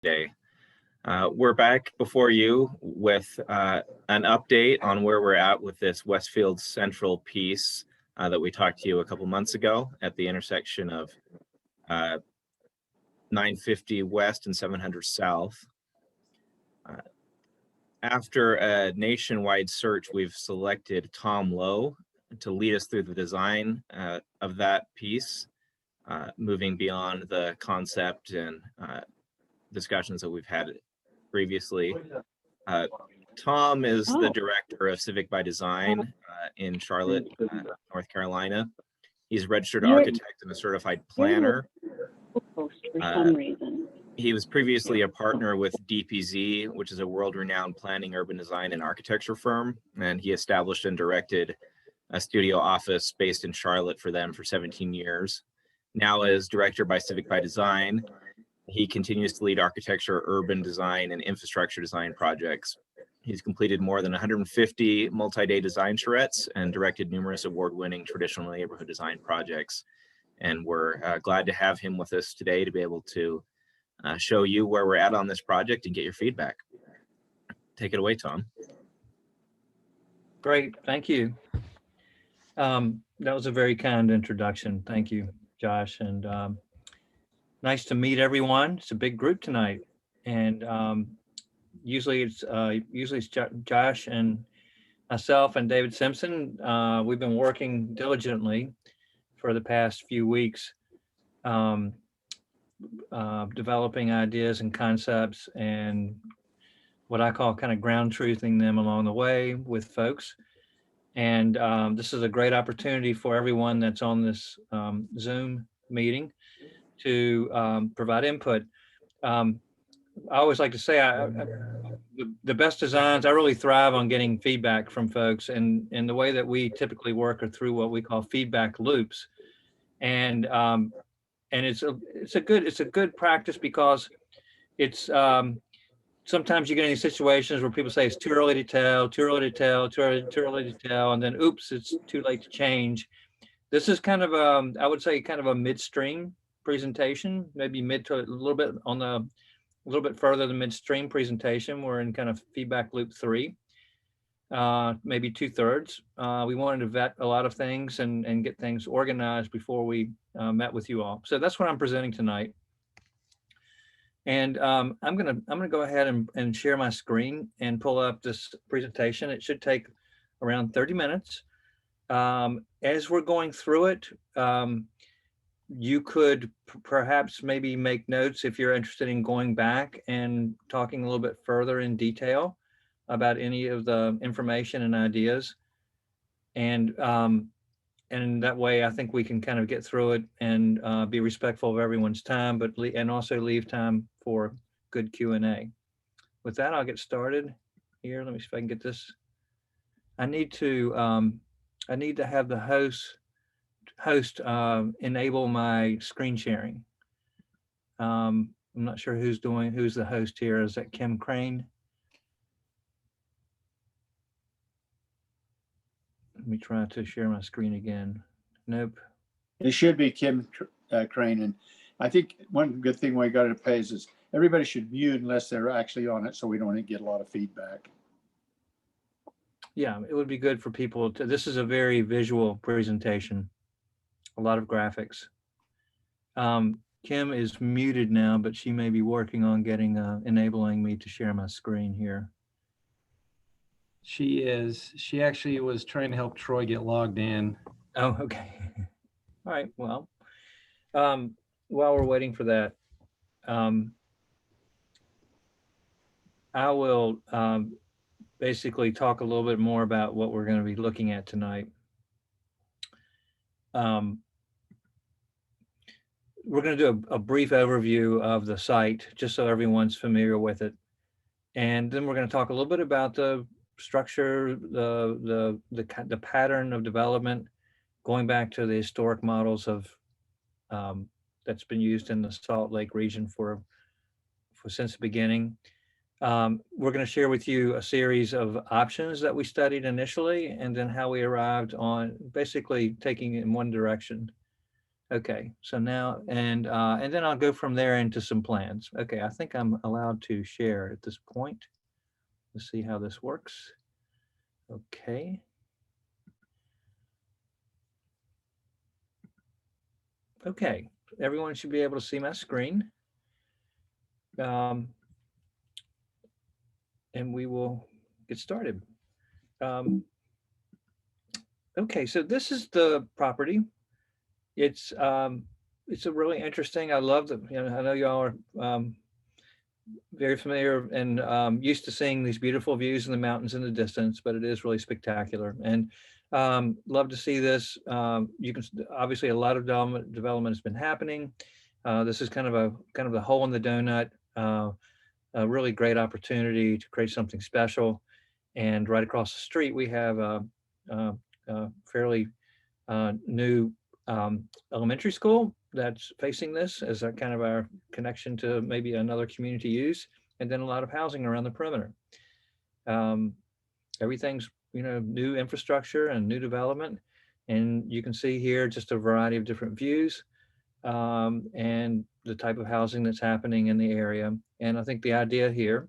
today. We're back before you with an update on where we're at with this Westfields Central piece that we talked to you a couple months ago at the intersection of 950 West and 700 South. After a nationwide search, we've selected Tom Lowe to lead us through the design of that piece, moving beyond the concept and discussions that we've had previously. Tom is the director of Civic by Design in Charlotte, North Carolina. He's a registered architect and a certified planner. For some reason. He was previously a partner with DPZ, which is a world-renowned planning, urban design, and architecture firm, and he established and directed a studio office based in Charlotte for them for 17 years. Now as director by Civic by Design, he continues to lead architecture, urban design, and infrastructure design projects. He's completed more than 150 multi-day design charrettes and directed numerous award-winning traditional neighborhood design projects. And we're glad to have him with us today to be able to show you where we're at on this project and get your feedback. Take it away, Tom. Great, thank you. That was a very kind introduction. Thank you, Josh. And nice to meet everyone. It's a big group tonight. And usually it's Josh and myself and David Simpson. We've been working diligently for the past few weeks, developing ideas and concepts and what I call kind of ground truthing them along the way with folks. And this is a great opportunity for everyone that's on this Zoom meeting to provide input. I always like to say the best designs, I really thrive on getting feedback from folks, and the way that we typically work are through what we call feedback loops. And it's a good practice because it's sometimes you get in these situations where people say it's too early to tell, too early to tell, too early to tell, and then oops, it's too late to change. This is kind of I would say kind of a midstream presentation, maybe mid to a little bit further than midstream presentation. We're in kind of feedback loop 3, maybe 2/3. We wanted to vet a lot of things and get things organized before we met with you all. So that's what I'm presenting tonight. And I'm gonna go ahead and share my screen and pull up this presentation. It should take around 30 minutes. As we're going through it, you could perhaps maybe make notes if you're interested in going back and talking a little bit further in detail about any of the information and ideas. And that way, I think we can kind of get through it and be respectful of everyone's time, and also leave time for good Q&A. With that, I'll get started here. Let me see if I can get this. I need to have the host enable my screen sharing. I'm not sure who's the host here. Is that Kim Crane? Let me try to share my screen again. Nope. It should be Kim Crane. And I think one good thing we got to pay is everybody should mute unless they're actually on it, so we don't get a lot of feedback. Yeah, it would be good for people to, this is a very visual presentation, a lot of graphics. Kim is muted now, but she may be working on getting, enabling me to share my screen here. She is. She actually was trying to help Troy get logged in. Oh, okay. All right, well, while we're waiting for that, I will basically talk a little bit more about what we're going to be looking at tonight. We're going to do a brief overview of the site, just so everyone's familiar with it. And then we're going to talk a little bit about the structure, the pattern of development, going back to the historic models of that's been used in the Salt Lake region for since the beginning. We're going to share with you a series of options that we studied initially, and then how we arrived on basically taking it in one direction. Okay, so now, and then I'll go from there into some plans. Okay, I think I'm allowed to share at this point. Let's see how this works. Okay. Okay, everyone should be able to see my screen. And we will get started. Okay, so this is the property. It's a really interesting. I love the. I know y'all are very familiar and used to seeing these beautiful views in the mountains in the distance, but it is really spectacular. And love to see this. You can obviously a lot of development has been happening. This is kind of the hole in the donut. A really great opportunity to create something special. And right across the street, we have a fairly new elementary school that's facing this as a kind of our connection to maybe another community use, and then a lot of housing around the perimeter. Everything's, new infrastructure and new development. And you can see here just a variety of different views and the type of housing that's happening in the area. And I think the idea here,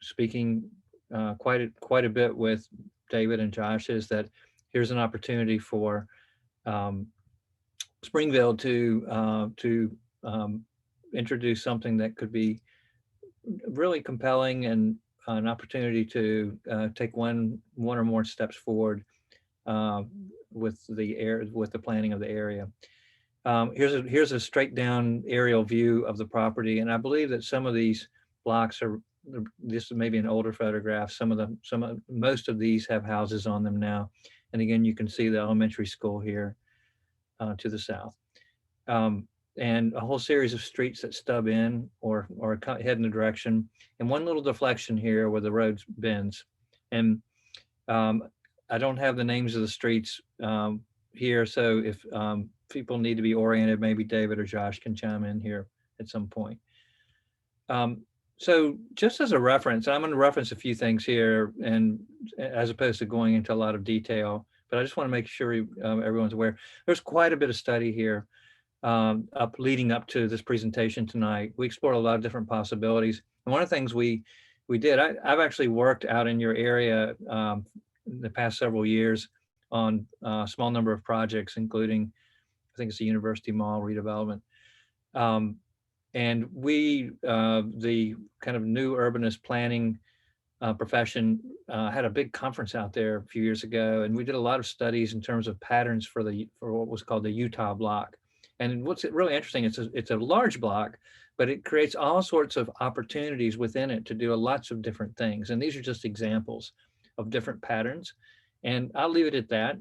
speaking quite a bit with David and Josh, is that here's an opportunity for Springville to introduce something that could be really compelling and an opportunity to take one or more steps forward with the planning of the area. Here's a straight down aerial view of the property, and I believe that some of these blocks are. This is maybe an older photograph. Most of these have houses on them now, and again, you can see the elementary school here to the south, and a whole series of streets that stub in or head in the direction, and one little deflection here where the road bends. And I don't have the names of the streets here, so if people need to be oriented, maybe David or Josh can chime in here at some point. So just as a reference, I'm going to reference a few things here, and as opposed to going into a lot of detail, but I just want to make sure everyone's aware. There's quite a bit of study here leading up to this presentation tonight. We explored a lot of different possibilities. And one of the things we did, I've actually worked out in your area in the past several years on a small number of projects, including, I think it's the University Mall redevelopment. And we, the kind of new urbanist planning profession, had a big conference out there a few years ago, and we did a lot of studies in terms of patterns for what was called the Utah block. And what's really interesting, it's a large block, but it creates all sorts of opportunities within it to do lots of different things. And these are just examples of different patterns. And I'll leave it at that.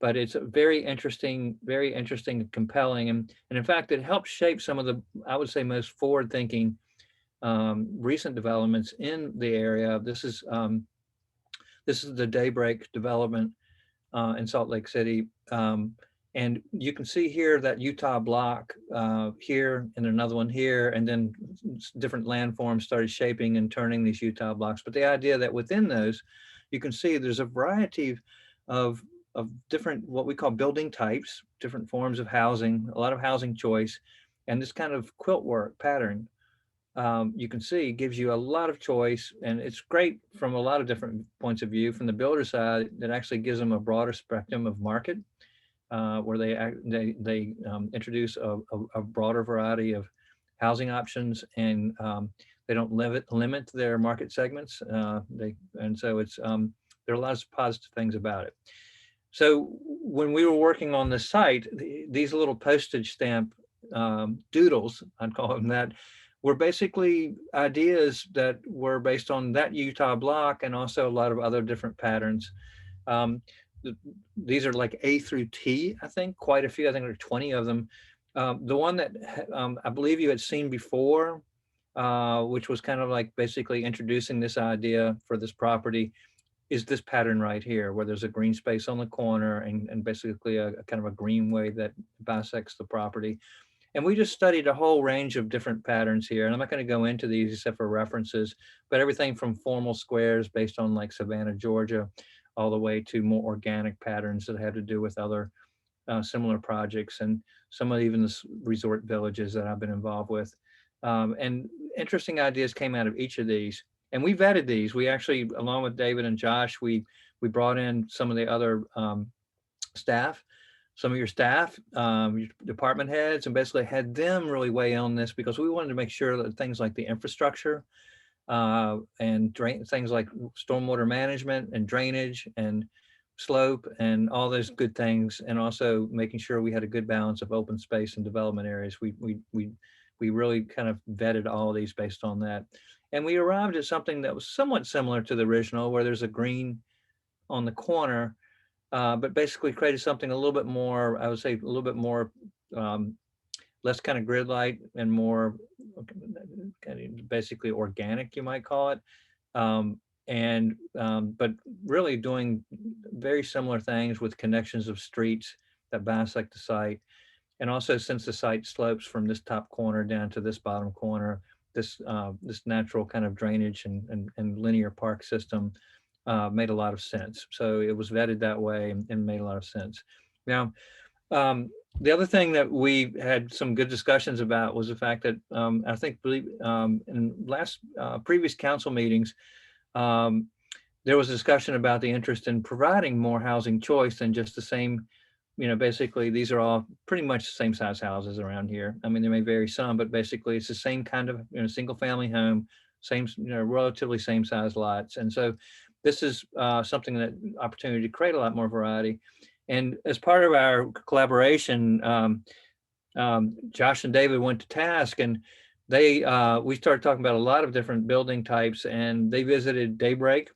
But it's very interesting and compelling. And in fact, it helps shape some of the, I would say, most forward-thinking recent developments in the area. This is the Daybreak development in Salt Lake City. And you can see here that Utah block here and another one here, and then different landforms started shaping and turning these Utah blocks. But the idea that within those, you can see there's a variety of different, what we call building types, different forms of housing, a lot of housing choice, and this kind of quilt work pattern, you can see gives you a lot of choice, and it's great from a lot of different points of view. From the builder side, that actually gives them a broader spectrum of market, where they introduce a broader variety of housing options, and they don't limit their market segments. And so it's there are a lot of positive things about it. So when we were working on the site, these little postage stamp doodles, I'd call them that, were basically ideas that were based on that Utah block and also a lot of other different patterns. These are like A through T, I think, quite a few. I think there are 20 of them. The one that I believe you had seen before, which was kind of like basically introducing this idea for this property, is this pattern right here, where there's a green space on the corner and basically a kind of a greenway that bisects the property. And we just studied a whole range of different patterns here. And I'm not going to go into these except for references, but everything from formal squares based on like Savannah, Georgia, all the way to more organic patterns that had to do with other similar projects, and some of even the resort villages that I've been involved with. And interesting ideas came out of each of these. And we vetted these. We actually, along with David and Josh, we brought in some of the other staff, some of your staff, your department heads, and basically had them really weigh in on this, because we wanted to make sure that things like the infrastructure and things like stormwater management and drainage and slope and all those good things, and also making sure we had a good balance of open space and development areas. We really kind of vetted all of these based on that. And we arrived at something that was somewhat similar to the original, where there's a green on the corner, but basically created something a little bit more, I would say, a little bit more, less kind of grid light and more kind of basically organic, you might call it. But really doing very similar things with connections of streets that bisect the site. And also, since the site slopes from this top corner down to this bottom corner, this natural kind of drainage and linear park system made a lot of sense. So it was vetted that way and made a lot of sense. Now, the other thing that we had some good discussions about was the fact that I think in previous council meetings, there was a discussion about the interest in providing more housing choice than just the same, basically these are all pretty much the same size houses around here. I mean, there may vary some, but basically it's the same kind of, single family home, same, relatively same size lots. And so this is something that opportunity to create a lot more variety. And as part of our collaboration, Josh and David went to task, and we started talking about a lot of different building types, and they visited Daybreak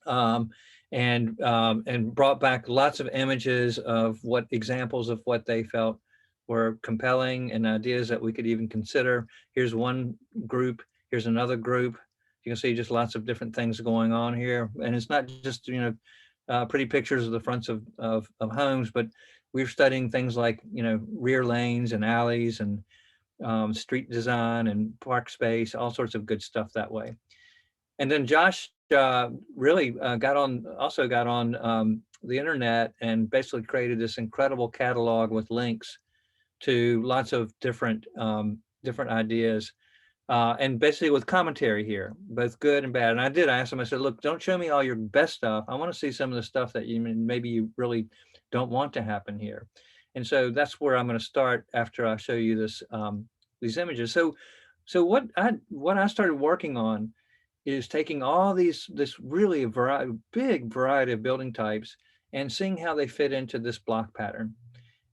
and brought back lots of images of examples of what they felt were compelling and ideas that we could even consider. Here's one group, here's another group. You can see just lots of different things going on here. And it's not just, pretty pictures of the fronts of homes, but we're studying things like, rear lanes and alleys and street design and park space, all sorts of good stuff that way. And then Josh really got on the internet and basically created this incredible catalog with links to lots of different ideas. And basically with commentary here, both good and bad. And I asked him, I said, look, don't show me all your best stuff. I want to see some of the stuff that maybe you really don't want to happen here. And so that's where I'm going to start after I show you these images. So what I started working on is taking all this really big variety of building types and seeing how they fit into this block pattern.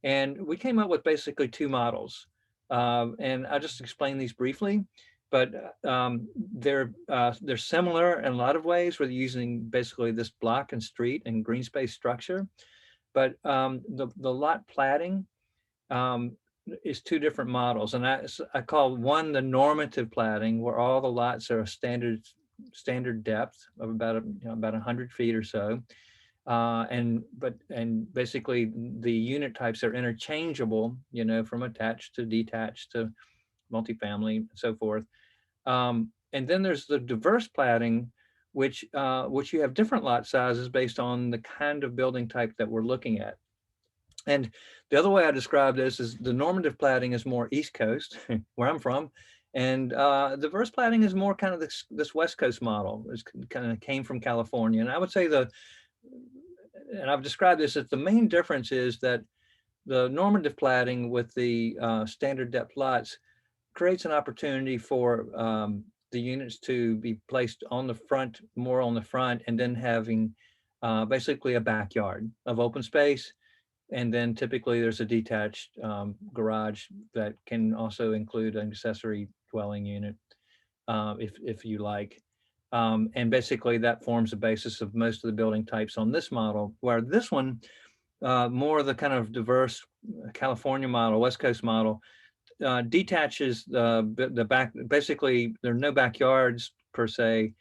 And we came up with basically two models. And I'll just explain these briefly, but they're similar in a lot of ways. We're using basically this block and street and green space structure, but the lot platting is two different models. And I call one the normative platting, where all the lots are a standard depth of about 100 feet or so. And basically the unit types are interchangeable, from attached to detached to multifamily and so forth. And then there's the diverse platting, which you have different lot sizes based on the kind of building type that we're looking at. And the other way I describe this is the normative platting is more East Coast, where I'm from, and diverse platting is more kind of this West Coast model. It kind of came from California. And I would say and I've described this as the main difference is that the normative platting with the standard depth lots creates an opportunity for the units to be placed more on the front, and then having basically a backyard of open space. And then typically there's a detached garage that can also include an accessory dwelling unit if you like. And basically that forms the basis of most of the building types on this model, where this one, more of the kind of diverse California model, West Coast model, detaches the back. Basically, there are no backyards per se.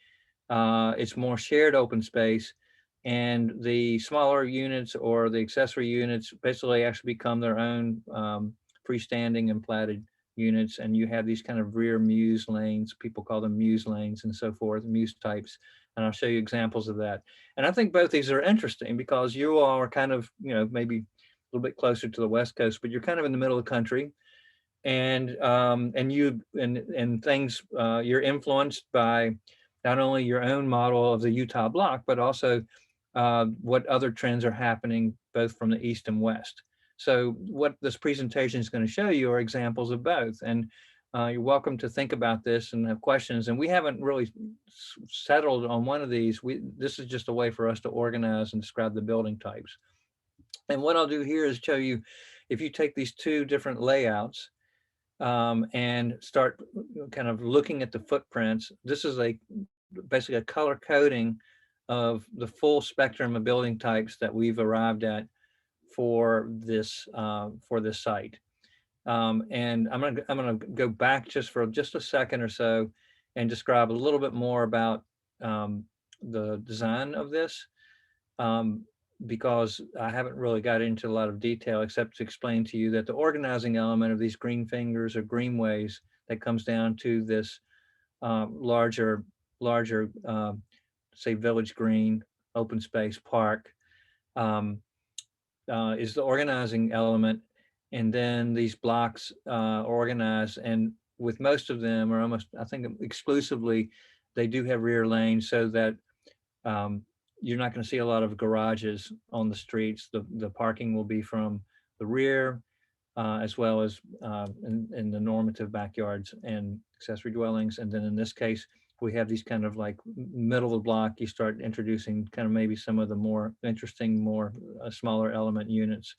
It's more shared open space. And the smaller units or the accessory units basically actually become their own freestanding and platted units. And you have these kind of rear muse lanes, people call them muse lanes and so forth, muse types. And I'll show you examples of that. And I think both these are interesting because you all are kind of, maybe little bit closer to the West Coast, but you're kind of in the middle of the country. And things, you're influenced by not only your own model of the Utah block, but also what other trends are happening both from the East and West. So what this presentation is going to show you are examples of both. And you're welcome to think about this and have questions. And we haven't really settled on one of these. This is just a way for us to organize and describe the building types. And what I'll do here is show you, if you take these two different layouts and start kind of looking at the footprints, this is basically a color coding of the full spectrum of building types that we've arrived at for this site. And I'm gonna go back just a second or so and describe a little bit more about the design of this, because I haven't really got into a lot of detail except to explain to you that the organizing element of these green fingers or greenways that comes down to this larger say village green, open space park, is the organizing element. And then these blocks organize, and with most of them, or almost, I think exclusively, they do have rear lanes, so that you're not going to see a lot of garages on the streets. The parking will be from the rear, as well as in the normative backyards and accessory dwellings. And then in this case, we have these kind of like middle of the block, you start introducing kind of maybe some of the more interesting, more smaller element units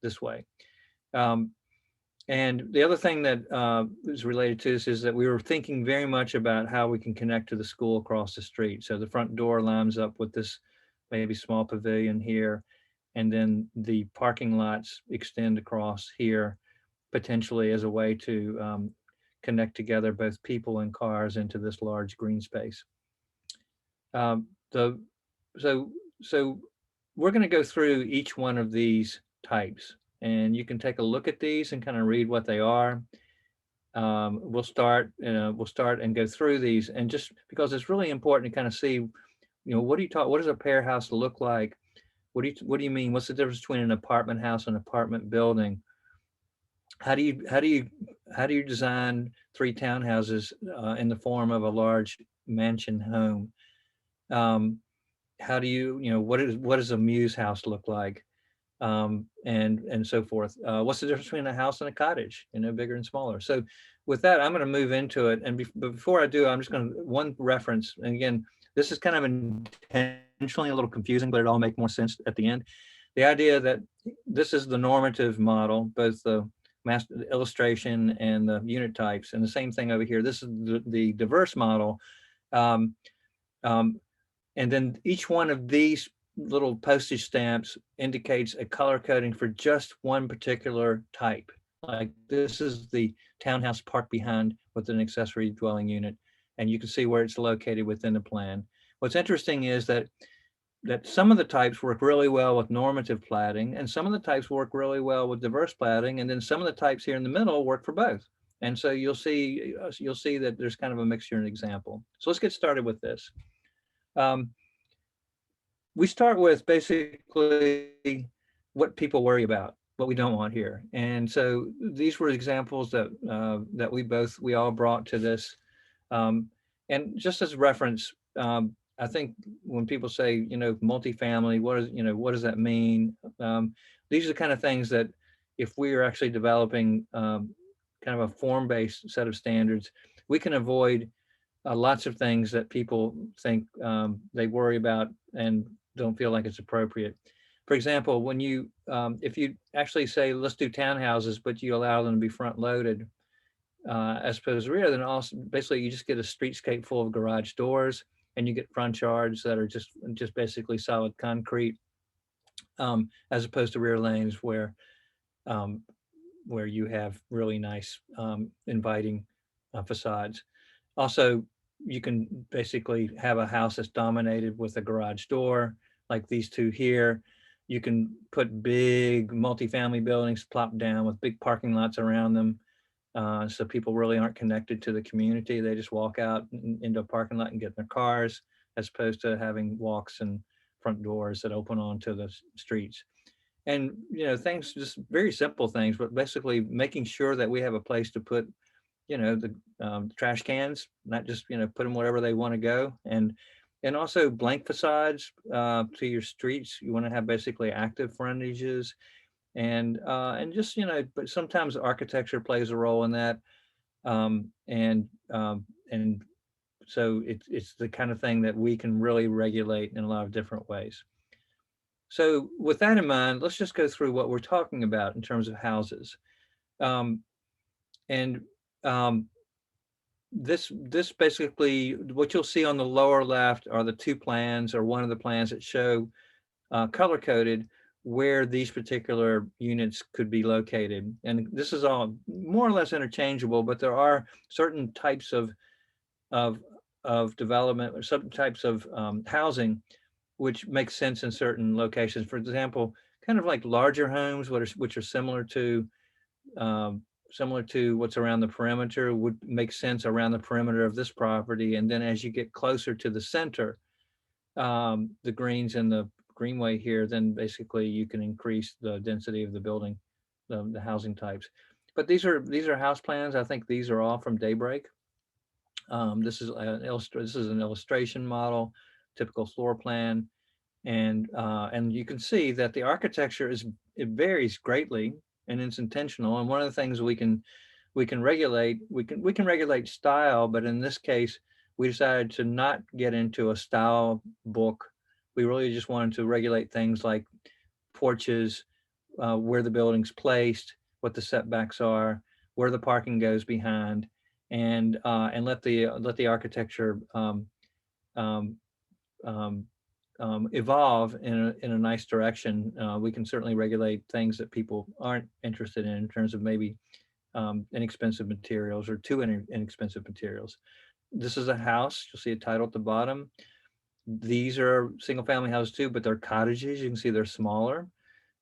this way. And the other thing that is related to this is that we were thinking very much about how we can connect to the school across the street. So the front door lines up with this maybe small pavilion here, and then the parking lots extend across here, potentially as a way to connect together both people and cars into this large green space. So we're going to go through each one of these types, and you can take a look at these and kind of read what they are. We'll start and go through these, and just because it's really important to kind of see, what does a pair house look like? What do you mean? What's the difference between an apartment house and an apartment building? How do you design 3 townhouses in the form of a large mansion home? How do you, what does a muse house look like? And so forth. What's the difference between a house and a cottage? Bigger and smaller. So with that, I'm going to move into it. And before I do, I'm just going to one reference. And again, this is kind of intentionally a little confusing, but it all make more sense at the end. The idea that this is the normative model, both the master illustration and the unit types, and the same thing over here. This is the diverse model. And then each one of these little postage stamps indicates a color coding for just one particular type. Like this is the townhouse parked behind with an accessory dwelling unit, and you can see where it's located within the plan. What's interesting is that some of the types work really well with normative platting, and some of the types work really well with diverse platting, and then some of the types here in the middle work for both. And so you'll see that there's kind of a mixture in example. So let's get started with this. We start with basically what people worry about, what we don't want here. And so these were examples that we all brought to this. And just as a reference, I think when people say, multifamily, what does that mean? These are the kind of things that if we are actually developing kind of a form-based set of standards, we can avoid lots of things that people think they worry about and don't feel like it's appropriate. For example, when if you actually say, let's do townhouses, but you allow them to be front loaded as opposed to rear, then also basically you just get a streetscape full of garage doors, and you get front yards that are just basically solid concrete, as opposed to rear lanes where you have really nice inviting facades. Also, you can basically have a house that's dominated with a garage door, like these two here. You can put big multifamily buildings plopped down with big parking lots around them. So people really aren't connected to the community. They just walk out into a parking lot and get in their cars, as opposed to having walks and front doors that open onto the streets. And, things, just very simple things, but basically making sure that we have a place to put, the trash cans, not just, put them wherever they want to go. And also blank facades to your streets. You want to have basically active frontages, and just, but sometimes architecture plays a role in that. And so it's the kind of thing that we can really regulate in a lot of different ways. So with that in mind, let's just go through what we're talking about in terms of houses. And this basically, what you'll see on the lower left are the two plans, or one of the plans that show color coded where these particular units could be located. And this is all more or less interchangeable, but there are certain types of development, or certain types of housing which makes sense in certain locations. For example, kind of like larger homes, which are similar to what's around the perimeter, would make sense around the perimeter of this property. And then as you get closer to the center, the greens and the greenway here, then basically you can increase the density of the building, the housing types. But these are house plans. I think these are all from Daybreak. This is an illustration model, typical floor plan, and you can see that the architecture it varies greatly, and it's intentional. And one of the things we can regulate, we can regulate style, but in this case, we decided to not get into a style book. We really just wanted to regulate things like porches, where the building's placed, what the setbacks are, where the parking goes behind, and let the architecture evolve in a nice direction. We can certainly regulate things that people aren't interested in terms of maybe inexpensive materials, or too inexpensive materials. This is a house. You'll see a title at the bottom. These are single family houses too, but they're cottages. You can see they're smaller.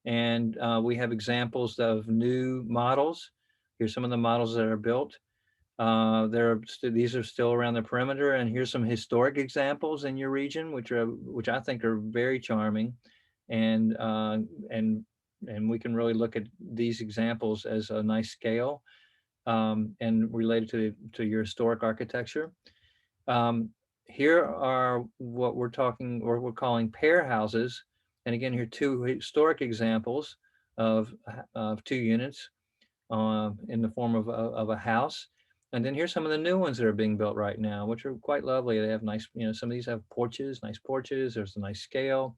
And we have examples of new models. Here's some of the models that are built. These are still around the perimeter, and here's some historic examples in your region, which I think are very charming, and we can really look at these examples as a nice scale, and related to your historic architecture. Here are what we're calling pair houses, and again, here are two historic examples of 2 units in the form of a house. And then here's some of the new ones that are being built right now, which are quite lovely. They have nice, some of these have nice porches. There's a nice scale.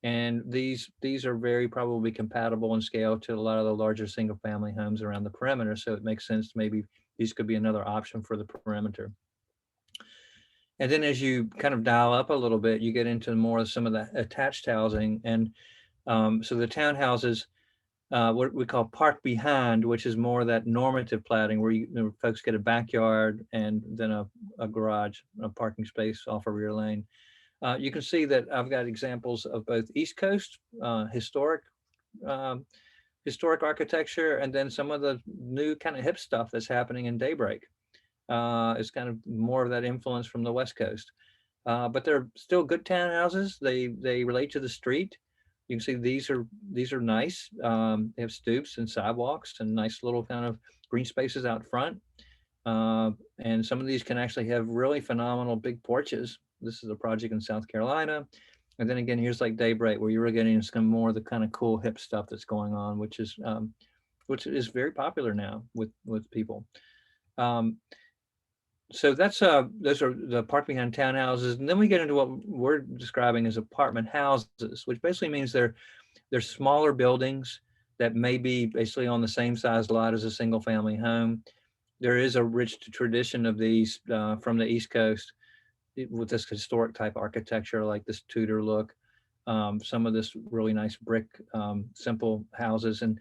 And these are very probably compatible in scale to a lot of the larger single family homes around the perimeter. So it makes sense, maybe these could be another option for the perimeter. And then as you kind of dial up a little bit, you get into more of some of the attached housing. And so the townhouses, what we call park behind, which is more of that normative platting where folks get a backyard and then a garage, a parking space off a rear lane. You can see that I've got examples of both East Coast historic architecture, and then some of the new kind of hip stuff that's happening in Daybreak. It's kind of more of that influence from the West Coast. But they're still good townhouses. They relate to the street. You can see these are nice. They have stoops and sidewalks and nice little kind of green spaces out front. And some of these can actually have really phenomenal big porches. This is a project in South Carolina. And then again, here's like Daybreak, where you're getting some more of the kind of cool hip stuff that's going on, which is very popular now with people. So that's those are the park behind townhouses, and then we get into what we're describing as apartment houses, which basically means they're smaller buildings that may be basically on the same size lot as a single family home. There is a rich tradition of these from the East Coast with this historic type architecture, like this Tudor look. Some of this really nice brick, simple houses, and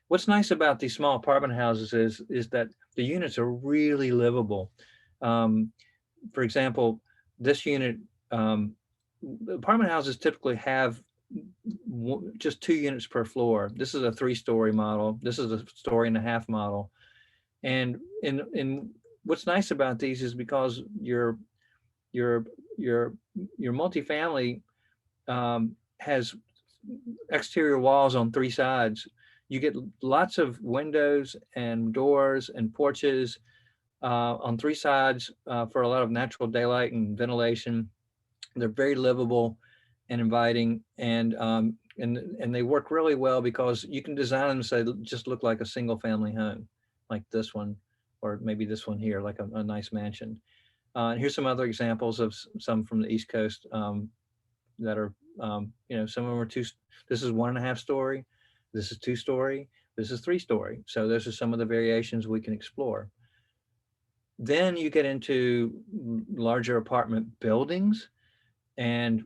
what's nice about these small apartment houses is that the units are really livable. For example, this unit, apartment houses typically have just 2 units per floor. This is a 3-story model. This is a 1.5 story model. And in what's nice about these is because your multifamily has exterior walls on three sides, you get lots of windows and doors and porches on three sides for a lot of natural daylight and ventilation. They're very livable and inviting, and they work really well because you can design them so they just look like a single family home, like this one, or maybe this one here, like a nice mansion. And here's some other examples of some from the East Coast that are, some of them are this is 1.5 story, this is 2 story, this is 3 story. So those are some of the variations we can explore. Then you get into larger apartment buildings. And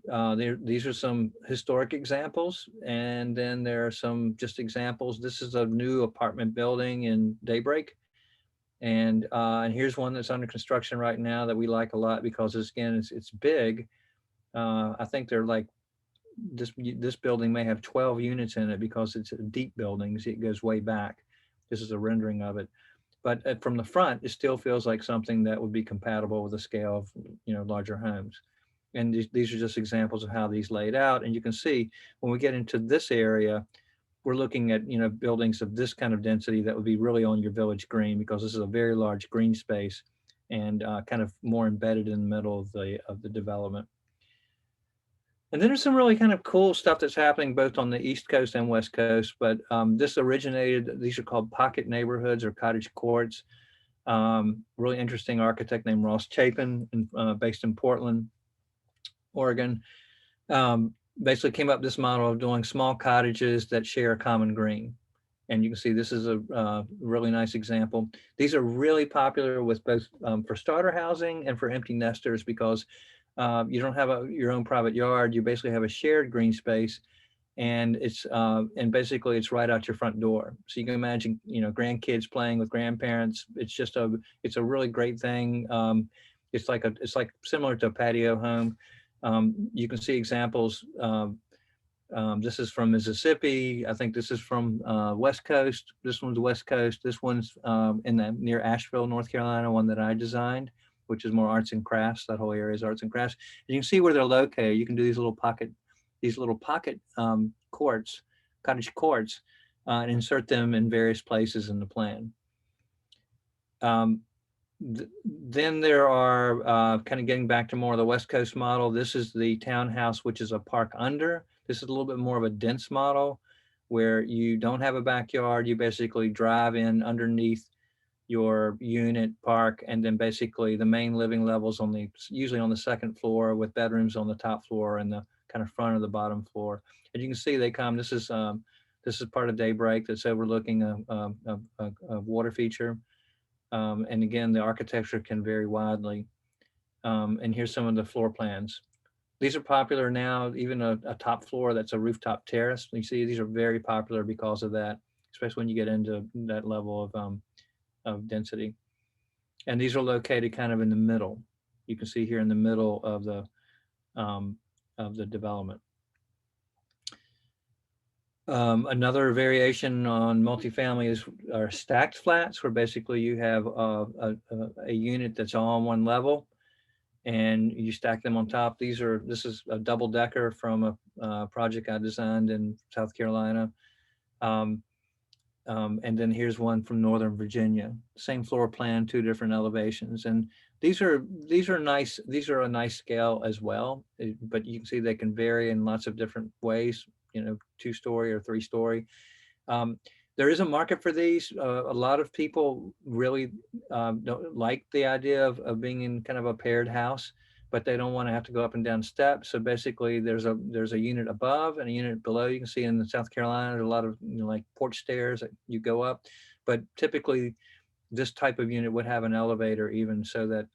these are some historic examples. And then there are some just examples. This is a new apartment building in Daybreak. And here's one that's under construction right now that we like a lot because it's big. I think they're like, this building may have 12 units in it because it's a deep building. It goes way back. This is a rendering of it. But from the front, it still feels like something that would be compatible with the scale of, larger homes. And these are just examples of how these laid out. And you can see when we get into this area, we're looking at, buildings of this kind of density that would be really on your village green, because this is a very large green space and kind of more embedded in the middle of the development. And then there's some really kind of cool stuff that's happening both on the East Coast and West Coast. But these are called pocket neighborhoods or cottage courts. Really interesting architect named Ross Chapin, based in Portland, Oregon, basically came up with this model of doing small cottages that share a common green. And you can see this is a really nice example. These are really popular with both for starter housing and for empty nesters, because you don't have your own private yard. You basically have a shared green space, and basically it's right out your front door. So you can imagine, grandkids playing with grandparents. It's a really great thing. It's like similar to a patio home. You can see examples. This is from Mississippi. I think this is from West Coast. This one's West Coast. This one's near Asheville, North Carolina, one that I designed, which is more arts and crafts. That whole area is arts and crafts. And you can see where they're located. You can do these little pocket courts, cottage courts, and insert them in various places in the plan. Then there are kind of getting back to more of the West Coast model. This is the Townhouse, which is a park under. This is a little bit more of a dense model where you don't have a backyard. You basically drive in underneath your unit, park, and then basically the main living levels usually on the second floor, with bedrooms on the top floor and the kind of front of the bottom floor. And you can see this is part of Daybreak that's overlooking a water feature. And again, the architecture can vary widely. And here's some of the floor plans. These are popular now, even a top floor that's a rooftop terrace. You see, these are very popular because of that, especially when you get into that level of density. And these are located kind of in the middle. You can see here in the middle of the development. Another variation on multifamily are stacked flats, where basically you have a unit that's all on one level and you stack them on top. This is a double decker from a project I designed in South Carolina. And then here's one from Northern Virginia, same floor plan, 2 different elevations. And these are nice. These are a nice scale as well, but you can see they can vary in lots of different ways, 2-story or 3-story. There is a market for these. A lot of people really don't like the idea of being in kind of a paired house, but they don't want to have to go up and down steps. So basically there's a unit above and a unit below. You can see in South Carolina, there's a lot of like porch stairs that you go up, but typically this type of unit would have an elevator, even so that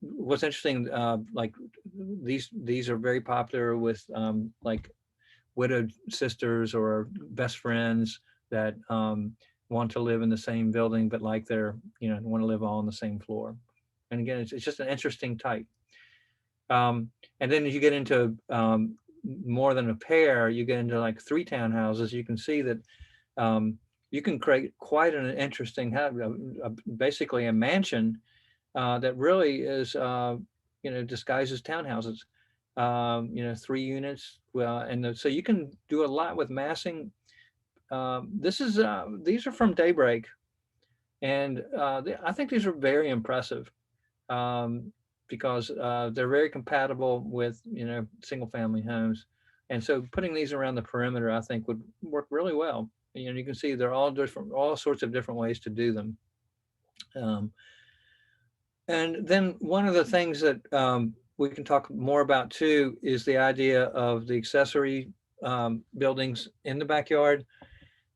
what's interesting, like these are very popular with like widowed sisters or best friends that want to live in the same building, but like want to live all on the same floor. And again, it's just an interesting type. And then as you get into more than a pair, you get into like 3 townhouses. You can see that you can create quite an interesting house, basically a mansion that really is, disguised as townhouses. you know, 3 units. Well, so you can do a lot with massing. These are from Daybreak, and I think these are very impressive, because they're very compatible with, you know, single family homes. And so putting these around the perimeter, I think, would work really well. You know, you can see they're all different, all sorts of different ways to do them. And then one of the things that we can talk more about too is the idea of the accessory buildings in the backyard.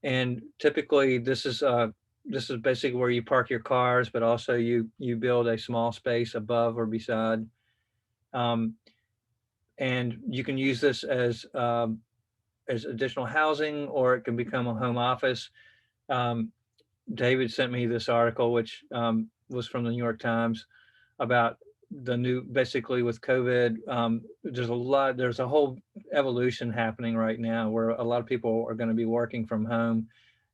And typically this is basically where you park your cars, but also you build a small space above or beside. And you can use this as additional housing, or it can become a home office. David sent me this article, which was from the New York Times, about the new, basically with COVID, there's a whole evolution happening right now where a lot of people are going to be working from home,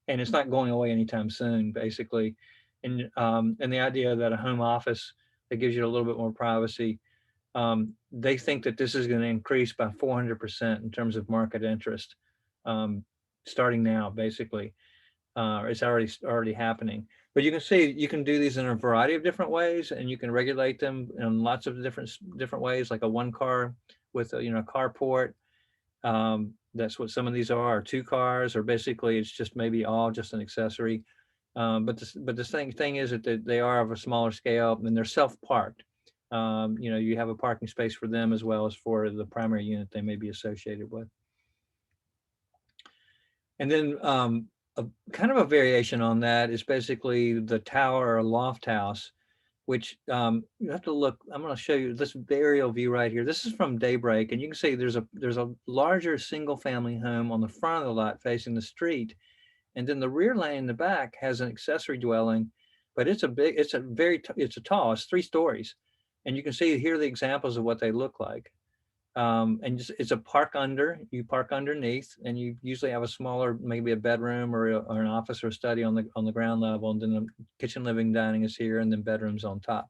and it's not going away anytime soon, basically. And the idea that a home office that gives you a little bit more privacy, they think that this is going to increase by 400% in terms of market interest, starting now, basically. It's already happening. But you can see you can do these in a variety of different ways, and you can regulate them in lots of different ways, like a one car with a, you know, carport. That's what some of these are, or 2 cars, or basically it's just maybe all just an accessory. But the thing is that they are of a smaller scale, and they're self-parked. You know, you have a parking space for them as well as for the primary unit they may be associated with. And then a kind of a variation on that is basically the tower or loft house, which you have to look. I'm going to show you this aerial view right here. This is from Daybreak, and you can see there's a larger single family home on the front of the lot facing the street, and then the rear lane in the back has an accessory dwelling, but it's tall. It's 3 stories, and you can see here the examples of what they look like. And it's a you park underneath, and you usually have a smaller, maybe a bedroom or an office or a study on the ground level, and then the kitchen, living, dining is here, and then bedrooms on top.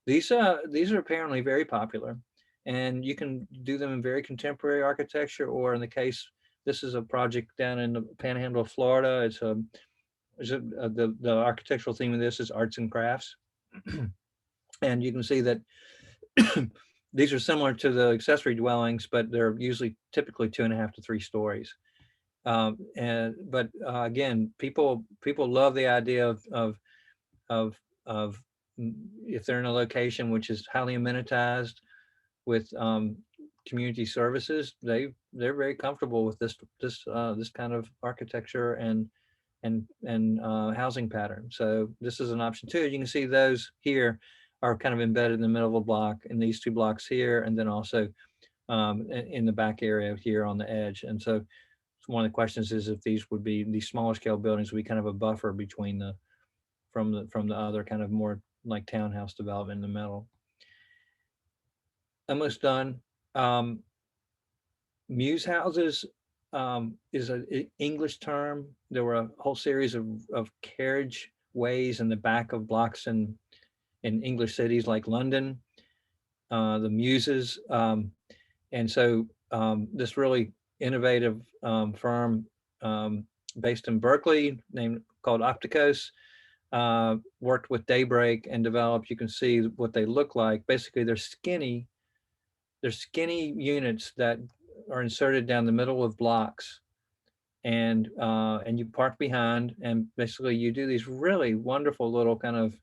These are apparently very popular, and you can do them in very contemporary architecture, or in the case, this is a project down in the Panhandle of Florida. The architectural theme of this is arts and crafts, and you can see that these are similar to the accessory dwellings, but they're typically 2.5 to 3 stories. Again, people love the idea of if they're in a location which is highly amenitized with community services, they're very comfortable with this kind of architecture and housing pattern. So this is an option too. You can see those here are kind of embedded in the middle of a block, in these 2 blocks here, and then also in the back area here on the edge. And so one of the questions is if these smaller scale buildings would be kind of a buffer between from the other kind of more like townhouse development in the middle. Almost done. Muse houses is an English term. There were a whole series of carriage ways in the back of blocks in English cities like London, the Muses. And so this really innovative firm based in Berkeley called Opticos worked with Daybreak and developed, you can see what they look like. Basically, they're skinny units that are inserted down the middle of blocks, and you park behind, and basically you do these really wonderful little kind of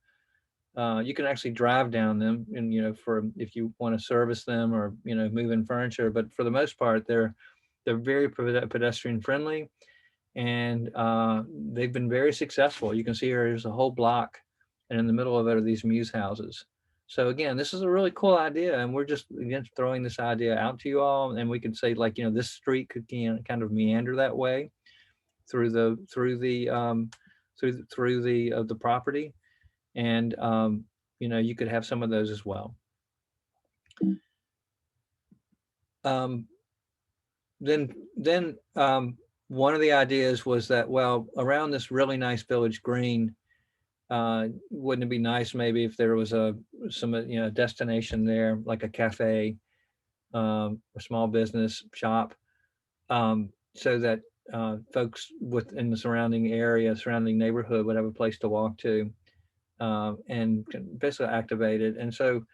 you can actually drive down them, and, you know, for if you want to service them or, you know, move in furniture. But for the most part, they're very pedestrian friendly, and they've been very successful. You can see here's a whole block, and in the middle of it are these Muse houses. So again, this is a really cool idea, and we're just, again, throwing this idea out to you all. And we could say, like, you know, this street could kind of meander that way through the property. And you know, you could have some of those as well. Then one of the ideas was that, well, around this really nice village green, wouldn't it be nice maybe if there was some, you know, destination there, like a cafe, or small business shop, so that folks within the surrounding area, surrounding neighborhood would have a place to walk to, and can basically activate it. And so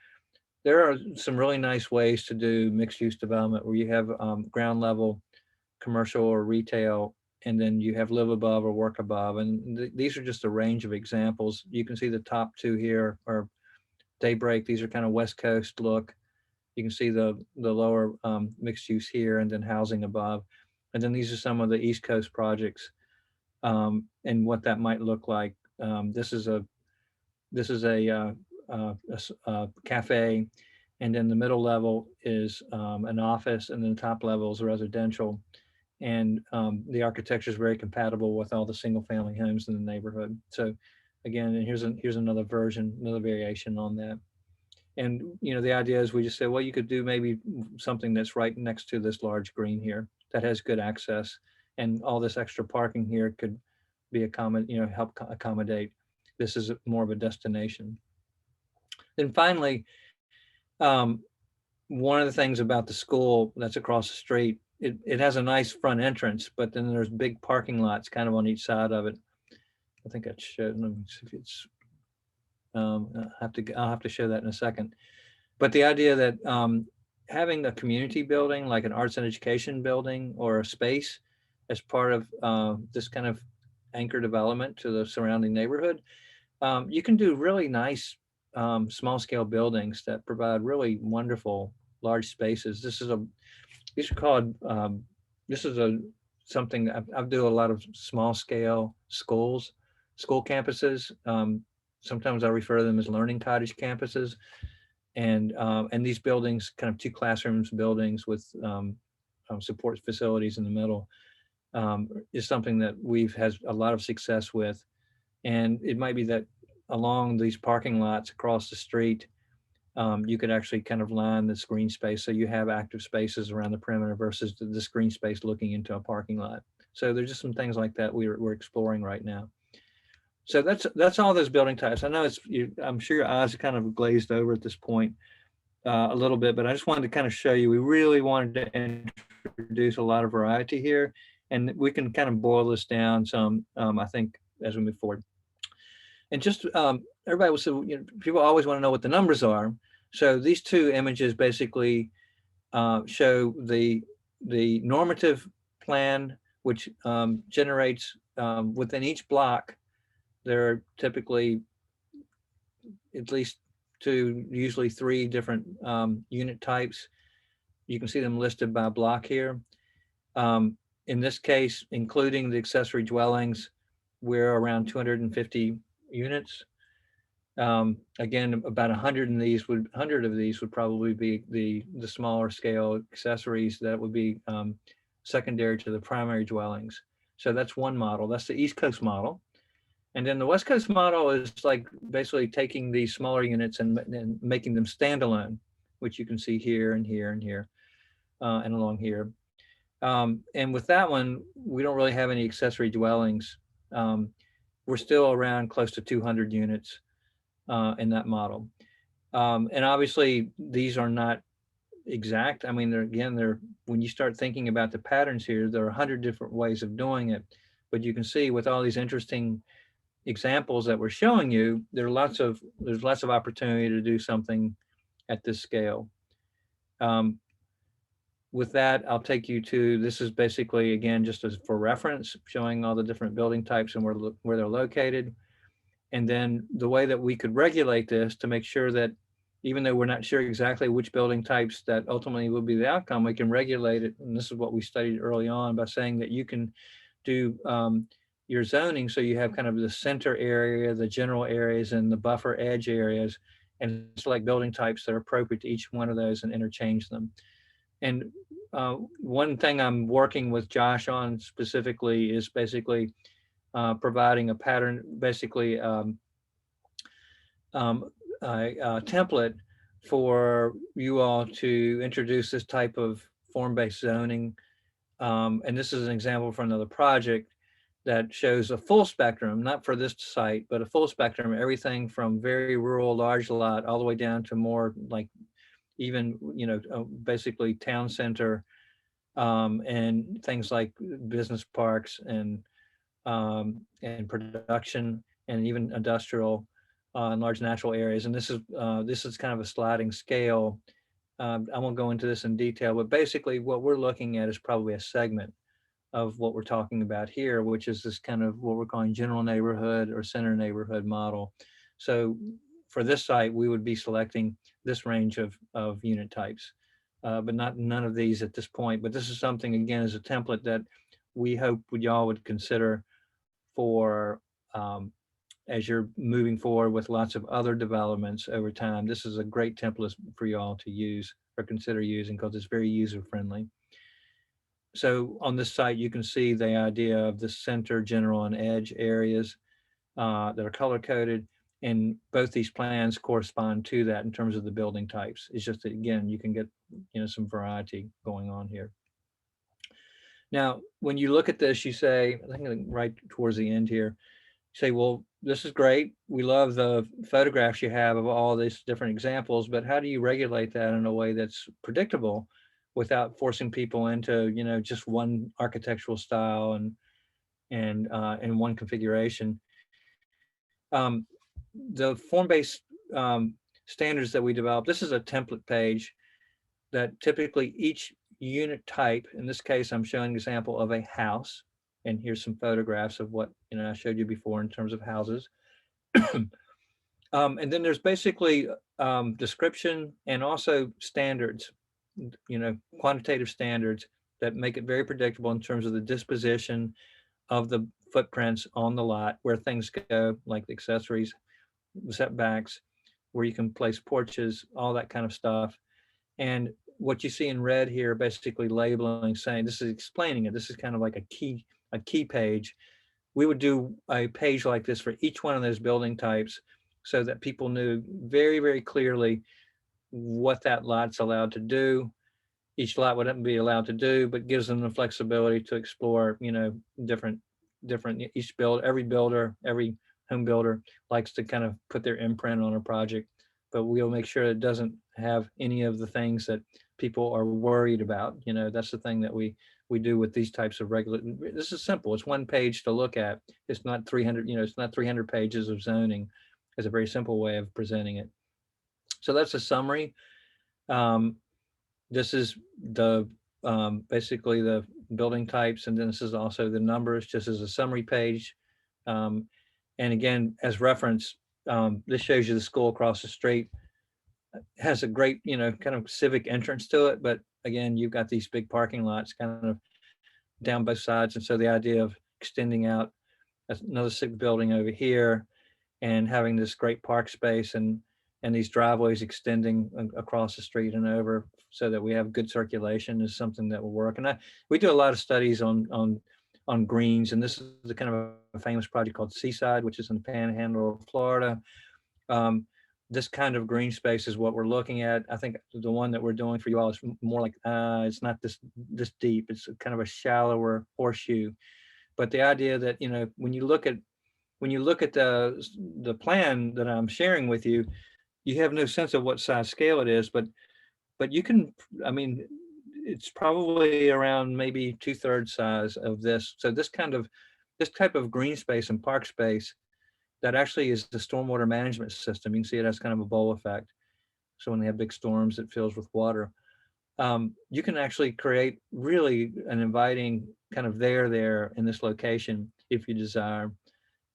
there are some really nice ways to do mixed use development where you have ground level commercial or retail, and then you have live above or work above. And these are just a range of examples. You can see the top two here are Daybreak. These are kind of West Coast look. You can see the lower mixed use here, and then housing above. And then these are some of the East Coast projects, and what that might look like. This is a cafe, and then the middle level is an office, and then the top level is residential. And the architecture is very compatible with all the single family homes in the neighborhood. So again, and here's another version, another variation on that. And the idea is we just say, well, you could do maybe something that's right next to this large green here that has good access, and all this extra parking here could be help accommodate. This is more of a destination. Then finally, one of the things about the school that's across the street, it has a nice front entrance, but then there's big parking lots kind of on each side of it. I think I showed. Let me see if it's. I'll have to show that in a second. But the idea that having a community building, like an arts and education building or a space, as part of this kind of anchor development to the surrounding neighborhood, you can do really nice small scale buildings that provide really wonderful large spaces. These are called, something I do a lot of small scale school campuses. Sometimes I refer to them as learning cottage campuses. And these buildings, kind of 2 classrooms buildings with support facilities in the middle, is something that we've had a lot of success with. And it might be that along these parking lots across the street, you could actually kind of line this green space, so you have active spaces around the perimeter versus this green space looking into a parking lot. So there's just some things like that we're exploring right now. So that's all those building types. I know I'm sure your eyes are kind of glazed over at this point a little bit, but I just wanted to kind of show you, we really wanted to introduce a lot of variety here, and we can kind of boil this down some, I think, as we move forward. And just everybody will say, people always want to know what the numbers are. So these 2 images basically show the normative plan, which generates within each block. There are typically at least 2, usually 3 different unit types. You can see them listed by block here. In this case, including the accessory dwellings, we're around 250 units. Again, about 100 of these would probably be the smaller scale accessories that would be secondary to the primary dwellings. So that's one model. That's the East Coast model. And then the West Coast model is like basically taking these smaller units and making them standalone, which you can see here and here and here and along here. And with that one, we don't really have any accessory dwellings. We're still around close to 200 units in that model. And obviously these are not exact. I mean, when you start thinking about the patterns here, there are 100 different ways of doing it. But you can see with all these interesting examples that we're showing you, there's lots of opportunity to do something at this scale. With that, I'll take you to, this is basically, again, just as for reference, showing all the different building types and where they're located. And then the way that we could regulate this to make sure that even though we're not sure exactly which building types that ultimately will be the outcome, we can regulate it. And this is what we studied early on by saying that you can do your zoning, so you have kind of the center area, the general areas, and the buffer edge areas, and select building types that are appropriate to each one of those and interchange them. And one thing I'm working with Josh on specifically is basically providing a pattern, basically a template for you all to introduce this type of form-based zoning. And this is an example from another project that shows a full spectrum, not for this site, but a full spectrum, everything from very rural, large lot, all the way down to more like even, basically town center, and things like business parks and production and even industrial and large natural areas. And this is kind of a sliding scale. I won't go into this in detail, but basically what we're looking at is probably a segment of what we're talking about here, which is this kind of what we're calling general neighborhood or center neighborhood model. So for this site, we would be selecting this range of unit types, but none of these at this point. But this is something, again, as a template that we hope y'all would consider for as you're moving forward with lots of other developments over time. This is a great template for y'all to use or consider using because it's very user friendly. So on this site, you can see the idea of the center, general, and edge areas that are color coded. And both these plans correspond to that in terms of the building types. It's just that, again, you can get some variety going on here. Now, when you look at this, you say, I think right towards the end here, you say, well, this is great. We love the photographs you have of all these different examples, but how do you regulate that in a way that's predictable without forcing people into, just one architectural style and one configuration? The form-based standards that we developed, this is a template page that typically each unit type, in this case, I'm showing an example of a house, and here's some photographs of what I showed you before in terms of houses. And then there's basically description and also standards, quantitative standards that make it very predictable in terms of the disposition of the footprints on the lot, where things go, like the accessories, setbacks, where you can place porches, all that kind of stuff. And what you see in red here, basically labeling, saying this is explaining it. This is kind of like a key page. We would do a page like this for each one of those building types so that people knew very, very clearly what that lot's allowed to do. Each lot wouldn't be allowed to do, but gives them the flexibility to explore, different, every builder, every home builder likes to kind of put their imprint on a project, but we'll make sure it doesn't have any of the things that people are worried about. That's the thing that we do with these types of regular. This is simple. It's one page to look at. It's not 300, it's not 300 pages of zoning. It's a very simple way of presenting it. So that's a summary. This is the basically the building types, and then this is also the numbers, just as a summary page. And again, as reference, this shows you the school across the street. It has a great, kind of civic entrance to it, but again, you've got these big parking lots kind of down both sides, and so the idea of extending out another civic building over here and having this great park space and these driveways extending across the street and over so that we have good circulation is something that will work. And we do a lot of studies on greens, and this is the kind of a famous project called Seaside, which is in the Panhandle of Florida. This kind of green space is what we're looking at. I think the one that we're doing for you all is more like, it's not this deep, it's kind of a shallower horseshoe. But the idea that, when you look at the plan that I'm sharing with you, you have no sense of what size scale it is, but you can, it's probably around maybe 2/3 size of this. So this type of green space and park space that actually is the stormwater management system. You can see it has kind of a bowl effect. So when they have big storms, it fills with water. You can actually create really an inviting kind of there in this location if you desire.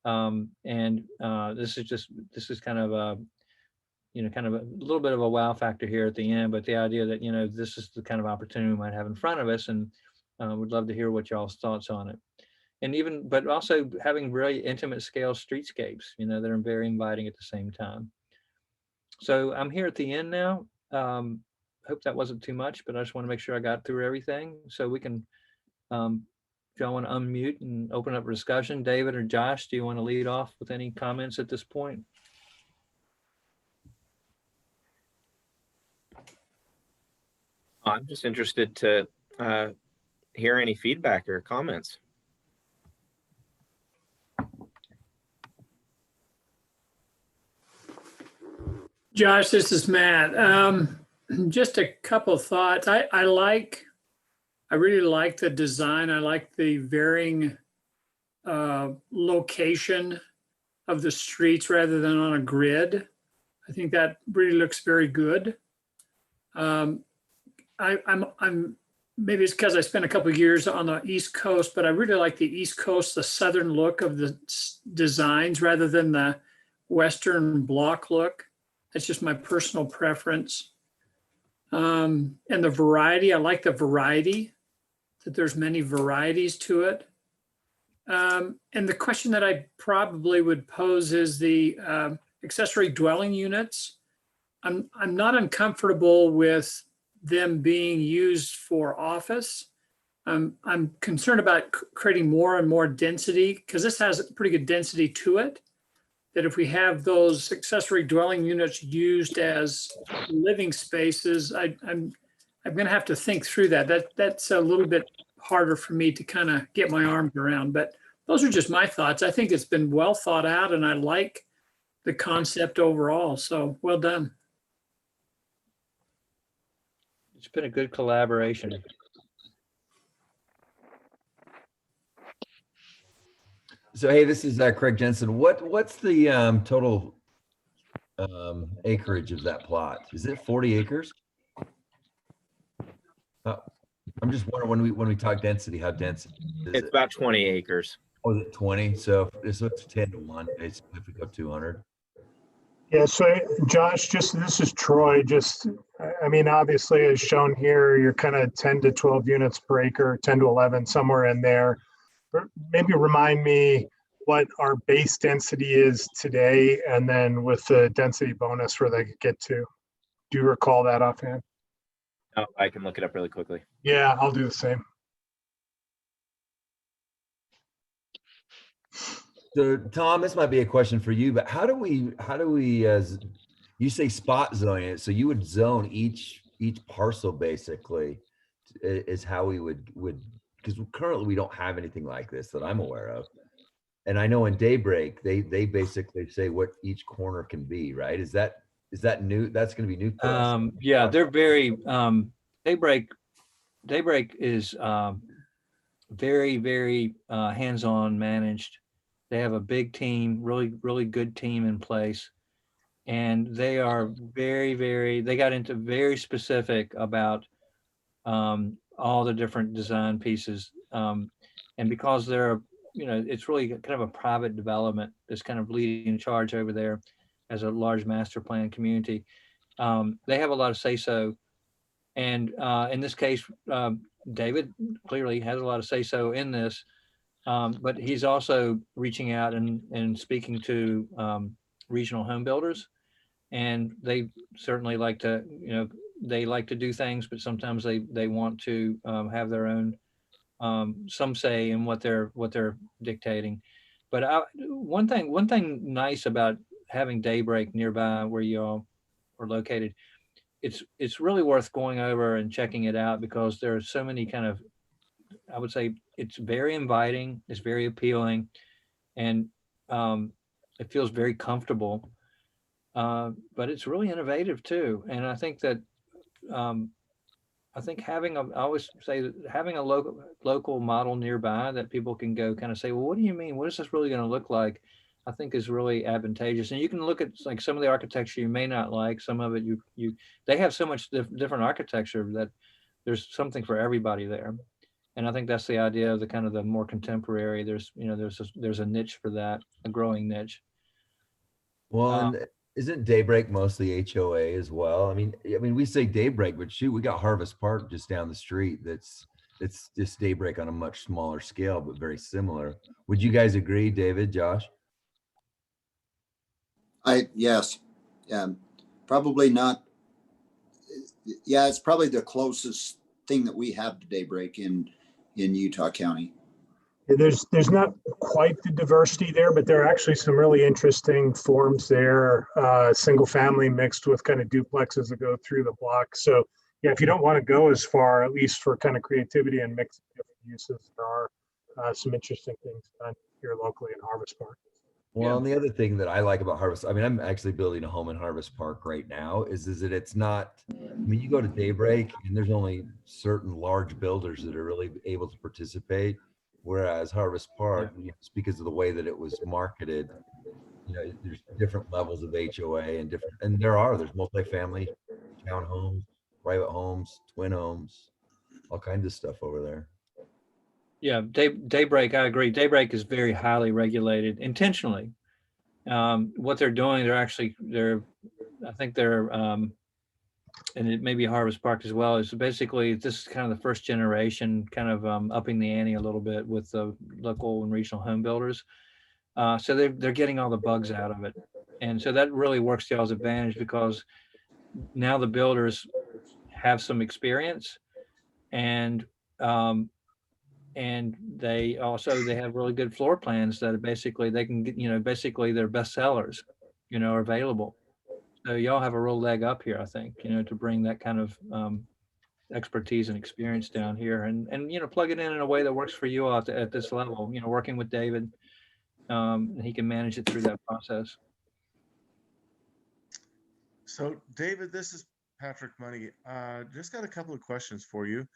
This is kind of a, kind of a little bit of a wow factor here at the end, but the idea that, this is the kind of opportunity we might have in front of us, and would love to hear what y'all's thoughts on it. And but also having really intimate scale streetscapes, that are very inviting at the same time. So I'm here at the end now. Hope that wasn't too much, but I just want to make sure I got through everything. So we can, if y'all want to unmute and open up a discussion. David or Josh, do you want to lead off with any comments at this point? I'm just interested to hear any feedback or comments. Josh, this is Matt. Just a couple of thoughts. I really like the design. I like the varying location of the streets rather than on a grid. I think that really looks very good. I'm maybe it's because I spent a couple of years on the East Coast, but I really like the East Coast, the southern look of the designs rather than the Western block look. That's just my personal preference. And the variety, I like the variety, that there's many varieties to it. And the question that I probably would pose is the accessory dwelling units. I'm not uncomfortable with them being used for office. I'm concerned about creating more and more density because this has pretty good density to it. That if we have those accessory dwelling units used as living spaces, I'm going to have to think through that. That's a little bit harder for me to kind of get my arms around. But those are just my thoughts. I think it's been well thought out, and I like the concept overall. So well done. It's been a good collaboration. So, hey, this is Craig Jensen. What's the total acreage of that plot? Is it 40 acres? I'm just wondering when we talk density, how dense is It's it? about 20 acres. Oh, is it 20? So it's 10 to 1, basically, if we go 200. Yeah, so Josh, this is Troy. I mean, obviously, as shown here, you're kind of 10 to 12 units per acre, 10 to 11, somewhere in there. Maybe remind me what our base density is today, and then with the density bonus where they could get to. Do you recall that offhand? Oh, I can look it up really quickly. Yeah, I'll do the same. So, Tom, this might be a question for you, but how do we, as you say, spot zone it? So you would zone each parcel basically is how we would, because currently we don't have anything like this that I'm aware of. And I know in Daybreak, they basically say what each corner can be, right? Is that new? That's going to be new for us. Yeah, they're very, Daybreak is very, very hands-on managed. They have a big team, really good team in place. And they are they got into very specific about all the different design pieces. And because they're, it's really kind of a private development that's kind of leading charge over there as a large master plan community. They have a lot of say-so. And in this case, David clearly has a lot of say-so in this. But he's also reaching out and speaking to regional home builders, and they certainly like to, they like to do things, but sometimes they want to have their own some say in what they're dictating. But one thing nice about having Daybreak nearby where you all are located, it's really worth going over and checking it out because there are so many kind of, I would say it's very inviting, it's very appealing, and it feels very comfortable. But it's really innovative too. And I think that I always say that having a local model nearby that people can go kind of say, well, what do you mean? What is this really going to look like? I think is really advantageous. And you can look at like some of the architecture you may not like. Some of it they have so much different architecture that there's something for everybody there. And I think that's the idea of the kind of the more contemporary. There's a niche for that, a growing niche. Well, and isn't Daybreak mostly HOA as well? I mean, we say Daybreak, but shoot, we got Harvest Park just down the street. It's just Daybreak on a much smaller scale, but very similar. Would you guys agree, David, Josh? Yes. Probably not. Yeah, it's probably the closest thing that we have to Daybreak in Utah County. There's not quite the diversity there, but there are actually some really interesting forms there. Single family mixed with kind of duplexes that go through the block. So yeah, if you don't want to go as far, at least for kind of creativity and mixing different uses, there are some interesting things done here locally in Harvest Park. Well, and the other thing that I like about Harvest, I mean, I'm actually building a home in Harvest Park right now, is that it's not, I mean, you go to Daybreak and there's only certain large builders that are really able to participate. Whereas Harvest Park, you know, just because of the way that it was marketed, you know, there's different levels of HOA and different, and there's multifamily, townhomes, private homes, twin homes, all kinds of stuff over there. Yeah, Daybreak, I agree. Daybreak is very highly regulated intentionally. What they're doing, I think they're, and it may be Harvest Park as well, is basically, this is kind of the first generation, kind of upping the ante a little bit with the local and regional home builders. So they're getting all the bugs out of it. And so that really works to y'all's advantage, because now the builders have some experience, and they have really good floor plans that are basically, they can get, you know, basically their best sellers, you know, are available. So y'all have a real leg up here, I think, you know, to bring that kind of expertise and experience down here, and you know, plug it in a way that works for you all at this level, you know, working with David, and he can manage it through that process. So David, this is Patrick Money. Just got a couple of questions for you.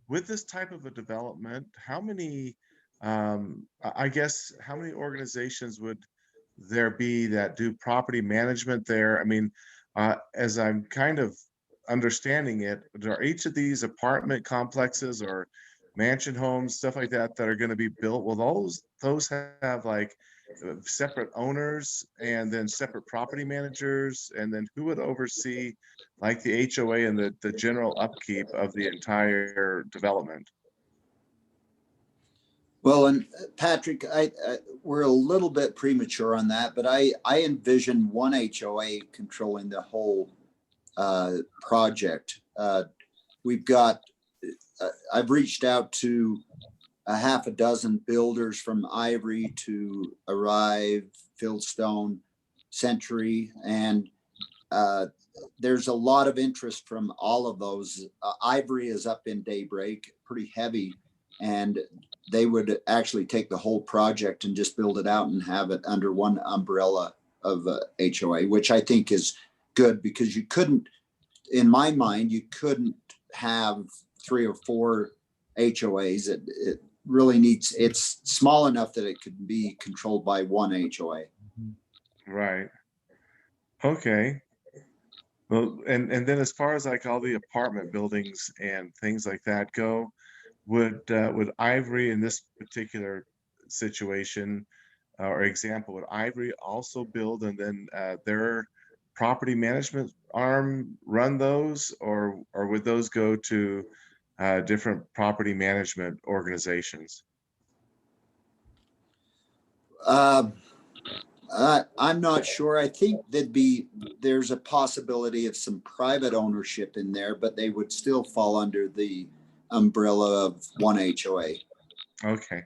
With this type of a development, how many, I guess, how many organizations would there be that do property management there? I mean, as I'm kind of understanding it, are each of these apartment complexes or mansion homes, stuff like that, that are going to be built, will those have like separate owners and then separate property managers, and then who would oversee like the HOA and the general upkeep of the entire development? Well, and Patrick, we're a little bit premature on that, but I envision one HOA controlling the whole project. We've got, I've reached out to a half a dozen builders, from Ivory to Arrive, Fieldstone, Century, and there's a lot of interest from all of those. Ivory is up in Daybreak, pretty heavy, and they would actually take the whole project and just build it out and have it under one umbrella of HOA, which I think is good, because you couldn't, in my mind, you couldn't have 3 or 4 HOAs. It really needs, it's small enough that it could be controlled by one HOA. Right. Okay. Well, and then as far as like all the apartment buildings and things like that go, would Ivory in this particular situation or example, would Ivory also build and then their property management arm run those, or would those go to different property management organizations? I'm not sure. I think there's a possibility of some private ownership in there, but they would still fall under the umbrella of one HOA. Okay.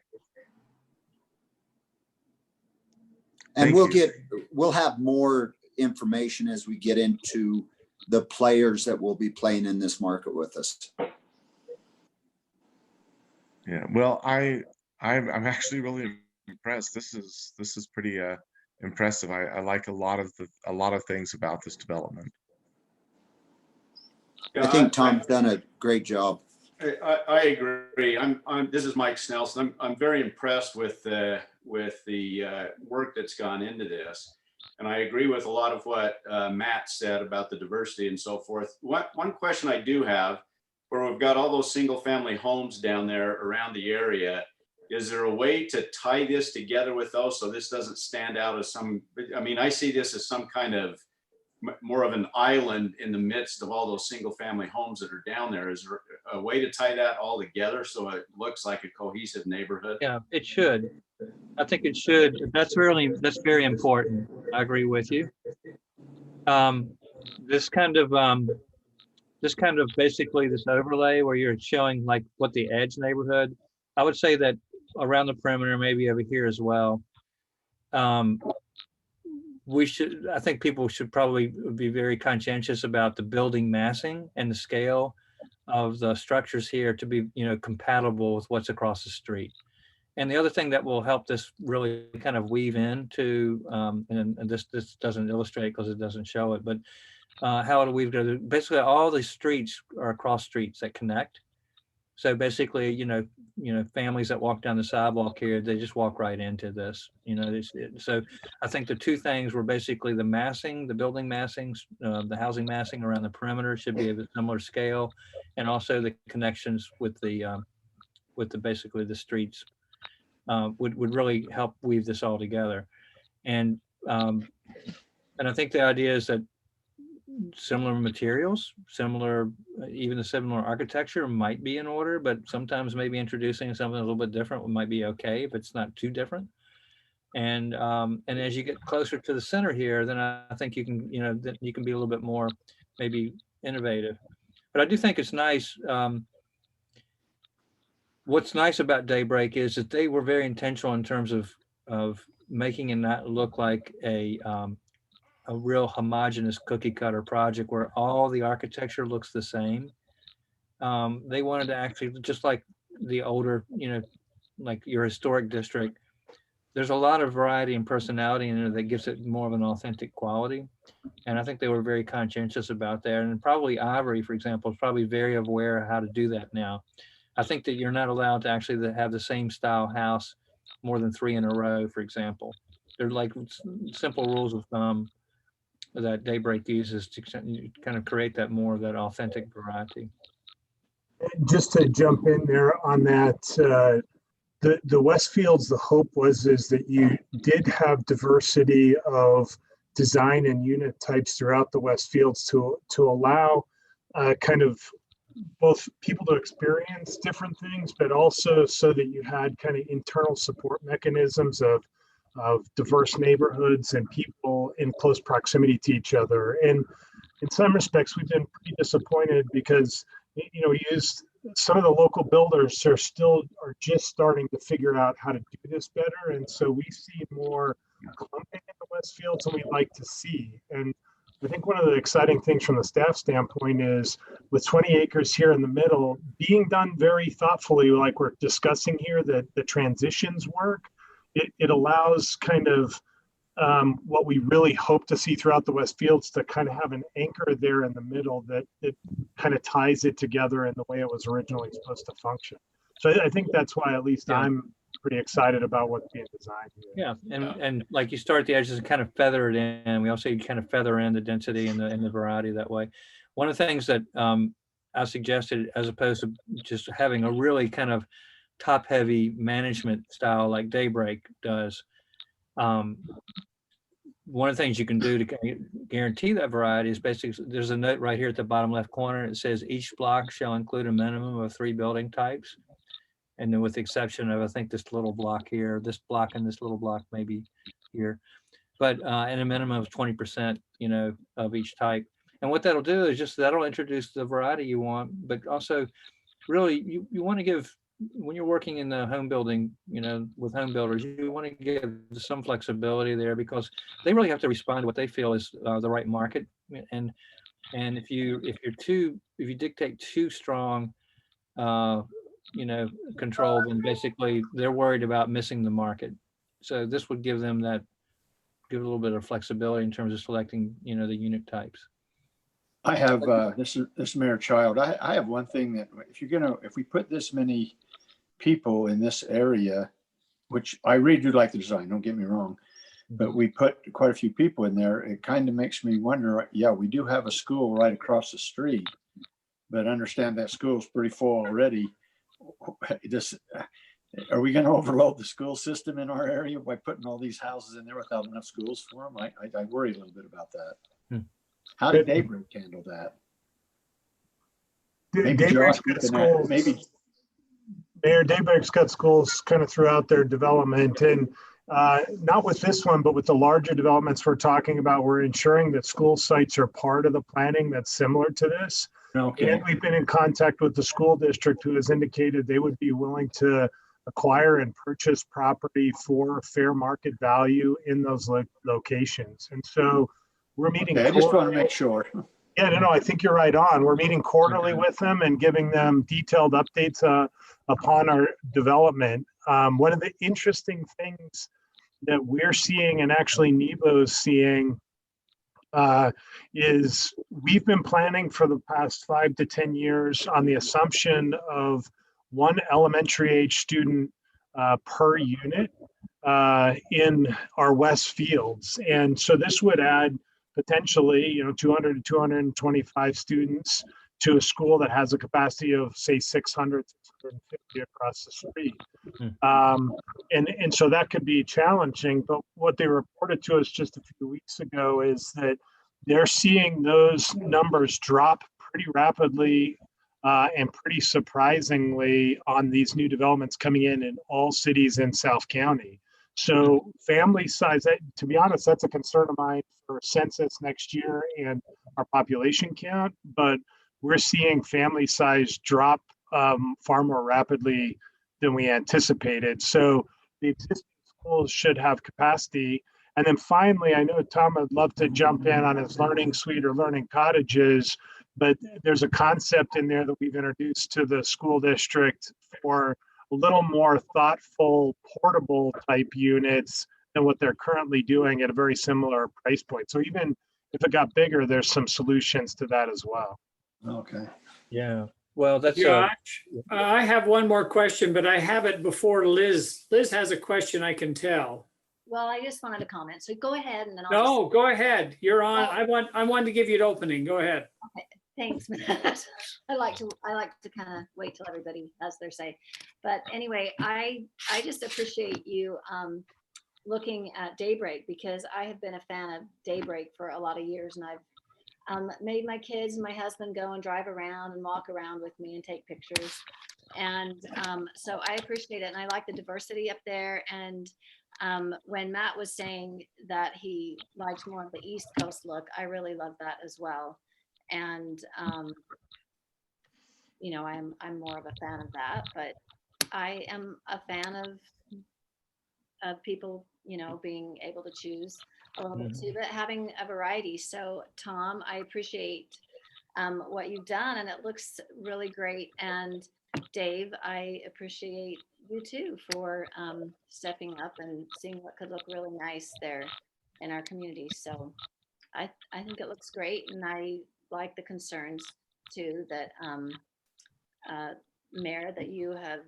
And we'll have more information as we get into the players that will be playing in this market with us. Yeah, well, I'm actually really impressed. This is pretty impressive. I like a lot of things about this development. I think Tom's done a great job. I agree. This is Mike Snelson. I'm very impressed with the work that's gone into this, and I agree with a lot of what Matt said about the diversity and so forth. One question I do have, where we've got all those single family homes down there around the area, is there a way to tie this together with those so this doesn't stand out as some? I mean, I see this as some kind of more of an island in the midst of all those single family homes that are down there. Is there a way to tie that all together so it looks like a cohesive neighborhood? Yeah, it should. I think it should. That's very important. I agree with you. This kind of basically this overlay where you're showing like what the edge neighborhood, I would say that around the perimeter, maybe over here as well. I think people should probably be very conscientious about the building massing and the scale of the structures here to be, you know, compatible with what's across the street. And the other thing that will help this really kind of weave into, and this doesn't illustrate because it doesn't show it, but how it'll weave together. Basically, all the streets are cross streets that connect. So basically, families that walk down the sidewalk here, they just walk right into this. So I think the two things were basically the massing, the building massings, the housing massing around the perimeter should be of a similar scale, and also the connections with the basically the streets would really help weave this all together. And I think the idea is that similar materials, even the similar architecture might be in order, but sometimes maybe introducing something a little bit different might be okay if it's not too different. And as you get closer to the center here, then I think you can, you can be a little bit more maybe innovative. But I do think it's nice. What's nice about Daybreak is that they were very intentional in terms of making it not look like a real homogeneous cookie cutter project where all the architecture looks the same. They wanted to actually, just like the older, like your historic district, there's a lot of variety and personality in it that gives it more of an authentic quality. And I think they were very conscientious about that. And probably Ivory, for example, is probably very aware of how to do that now. I think that you're not allowed to actually have the same style house more than 3 in a row, for example. They're like simple rules of thumb that Daybreak uses to kind of create that more of that authentic variety. Just to jump in there on that, the Westfields, the hope is that you did have diversity of design and unit types throughout the Westfields to allow kind of both people to experience different things, but also so that you had kind of internal support mechanisms of diverse neighborhoods and people in close proximity to each other. And in some respects, we've been pretty disappointed because, we used some of the local builders are just starting to figure out how to do this better. And so we see more clumping in the Westfields than we'd like to see. And I think one of the exciting things from the staff standpoint is with 20 acres here in the middle, being done very thoughtfully, like we're discussing here, that the transitions work. It allows kind of what we really hope to see throughout the Westfields to kind of have an anchor there in the middle that it kind of ties it together in the way it was originally supposed to function. So I think that's why at least I'm pretty excited about what's being designed here. Yeah, and like you start at the edges and kind of feather it in. We also kind of feather in the density and the variety that way. One of the things that I suggested, as opposed to just having a really kind of top-heavy management style like Daybreak does, one of the things you can do to guarantee that variety is basically, there's a note right here at the bottom left corner. It says each block shall include a minimum of 3 building types. And then with the exception of, I think, this little block here, this block and this little block maybe here, but and a minimum of 20%, of each type. And what that'll do is just, that'll introduce the variety you want, but also really you want to give, when you're working in the home building, with home builders, you want to give some flexibility there because they really have to respond to what they feel is the right market. And if you dictate too strong, control, then basically they're worried about missing the market. So this would give them a little bit of flexibility in terms of selecting, the unit types. I have, this is Mayor Child. I have one thing that if we put this many people in this area, which I really do like the design, don't get me wrong, but we put quite a few people in there, it kind of makes me wonder, we do have a school right across the street, but understand that school's pretty full already. Are we going to overload the school system in our area by putting all these houses in there without enough schools for them? I worry a little bit about that. How did Daybreak handle that? Daybreak's got schools. Mayor, Daybreak's got schools kind of throughout their development, and not with this one, but with the larger developments we're talking about, we're ensuring that school sites are part of the planning that's similar to this. Okay. And we've been in contact with the school district, who has indicated they would be willing to acquire and purchase property for fair market value in those locations. And so we're meeting. Okay, I just want to make sure. Yeah, no, I think you're right on. We're meeting quarterly with them and giving them detailed updates upon our development. One of the interesting things that we're seeing, and actually NEBO's seeing, is we've been planning for the past 5 to 10 years on the assumption of one elementary age student per unit in our Westfields. And so this would add potentially, 200 to 225 students to a school that has a capacity of, say, 600, 650 across the street. And so that could be challenging. But what they reported to us just a few weeks ago is that they're seeing those numbers drop pretty rapidly and pretty surprisingly on these new developments coming in all cities in South County. So family size, to be honest, that's a concern of mine for census next year and our population count. But we're seeing family size drop far more rapidly than we anticipated. So the existing schools should have capacity. And then finally, I know Tom would love to jump in on his learning suite or learning cottages, but there's a concept in there that we've introduced to the school district for a little more thoughtful, portable type units than what they're currently doing at a very similar price point. So even if it got bigger, there's some solutions to that as well. Okay. Yeah. Well, that's Josh, I have one more question, but I have it before Liz. Liz has a question, I can tell. Well, I just wanted to comment. So go ahead and then No, go ahead. You're on. I wanted to give you an opening. Go ahead. Okay. Thanks, Matt. I like to kind of wait till everybody has their say. But anyway, I just appreciate you looking at Daybreak, because I have been a fan of Daybreak for a lot of years, and I've made my kids and my husband go and drive around and walk around with me and take pictures. And so I appreciate it. And I like the diversity up there. And when Matt was saying that he liked more of the East Coast look, I really love that as well. And I'm more of a fan of that, but I am a fan of people, being able to choose a little bit too, but having a variety. So Tom, I appreciate what you've done, and it looks really great. And Dave, I appreciate you too for stepping up and seeing what could look really nice there in our community. So I think it looks great, and I like the concerns too that Mayor, that you have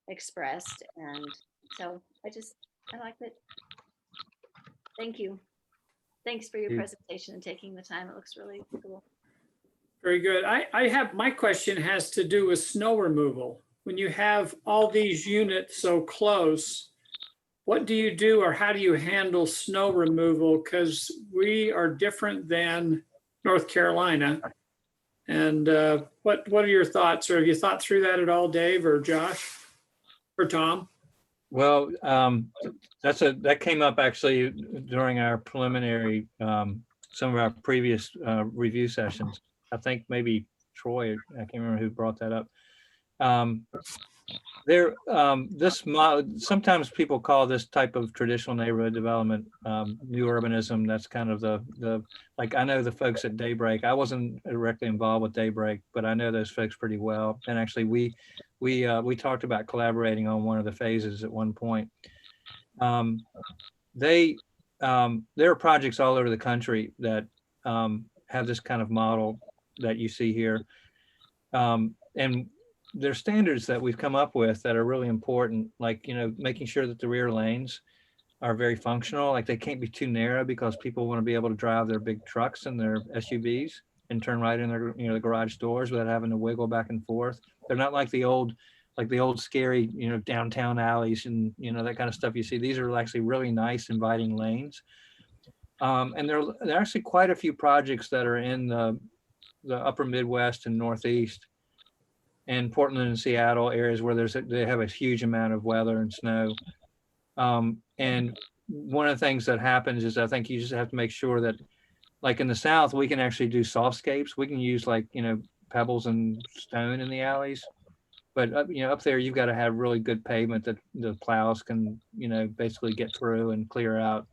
expressed. And so I like it. Thank you. Thanks for your presentation and taking the time. It looks really cool. Very good. My question has to do with snow removal. When you have all these units so close, what do you do, or how do you handle snow removal? Because we are different than North Carolina. And what are your thoughts, or have you thought through that at all, Dave or Josh or Tom? Well, that came up actually during our preliminary, some of our previous review sessions. I think maybe Troy, I can't remember who brought that up. Sometimes people call this type of traditional neighborhood development new urbanism. That's kind of the like, I know the folks at Daybreak. I wasn't directly involved with Daybreak, but I know those folks pretty well. And actually, we talked about collaborating on one of the phases at one point. There are projects all over the country that have this kind of model that you see here, and there are standards that we've come up with that are really important, like, making sure that the rear lanes are very functional. Like, they can't be too narrow, because people want to be able to drive their big trucks and their SUVs and turn right in their, the garage doors without having to wiggle back and forth. They're not like the old scary, downtown alleys and, that kind of stuff you see. These are actually really nice, inviting lanes. And there are actually quite a few projects that are in the upper Midwest and Northeast, and Portland and Seattle areas where they have a huge amount of weather and snow. And one of the things that happens is, I think you just have to make sure that, like in the South, we can actually do softscapes. We can use pebbles and stone in the alleys. But up there, you've got to have really good pavement that the plows can, basically get through and clear out.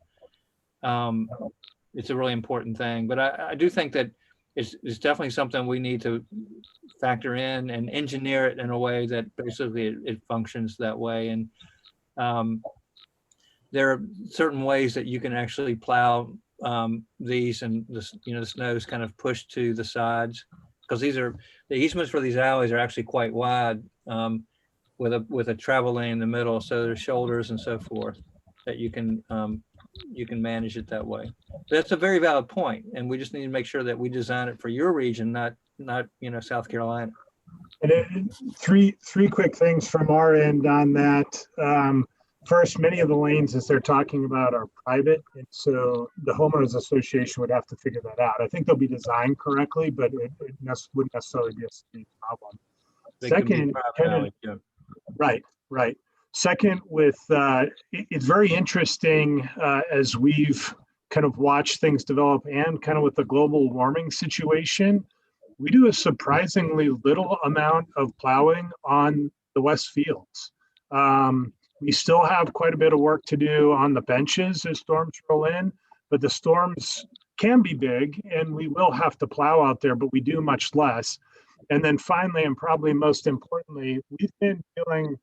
It's a really important thing. But I do think that it's definitely something we need to factor in and engineer it in a way that basically it functions that way. And there are certain ways that you can actually plow these, and the snow is kind of pushed to the sides, because the easements for these alleys are actually quite wide, with a travel lane in the middle. So there's shoulders and so forth that you can manage it that way. That's a very valid point, and we just need to make sure that we design it for your region, not South Carolina. And three quick things from our end on that. First, many of the lanes, as they're talking about, are private, and so the homeowners association would have to figure that out. I think they'll be designed correctly, but it wouldn't necessarily be a city problem. Second, right. Second, it's very interesting as we've kind of watched things develop, and kind of with the global warming situation, we do a surprisingly little amount of plowing on the Westfields. We still have quite a bit of work to do on the benches as storms roll in, but the storms can be big and we will have to plow out there, but we do much less. And then finally, and probably most importantly, we've been dealing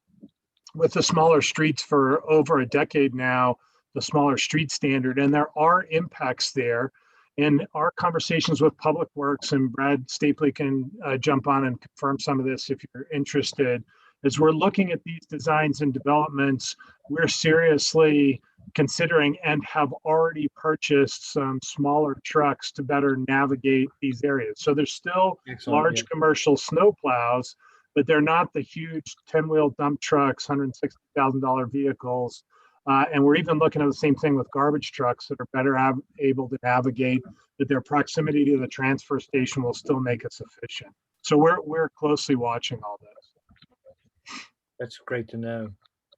with the smaller streets for over a decade now, the smaller street standard, and there are impacts there. In our conversations with Public Works, and Brad Stapley can jump on and confirm some of this if you're interested, as we're looking at these designs and developments, we're seriously considering and have already purchased some smaller trucks to better navigate these areas. So there's still large commercial snow plows, but they're not the huge 10-wheel dump trucks, $160,000 vehicles. And we're even looking at the same thing with garbage trucks that are better able to navigate, that their proximity to the transfer station will still make it sufficient. So we're closely watching all this. That's great to know.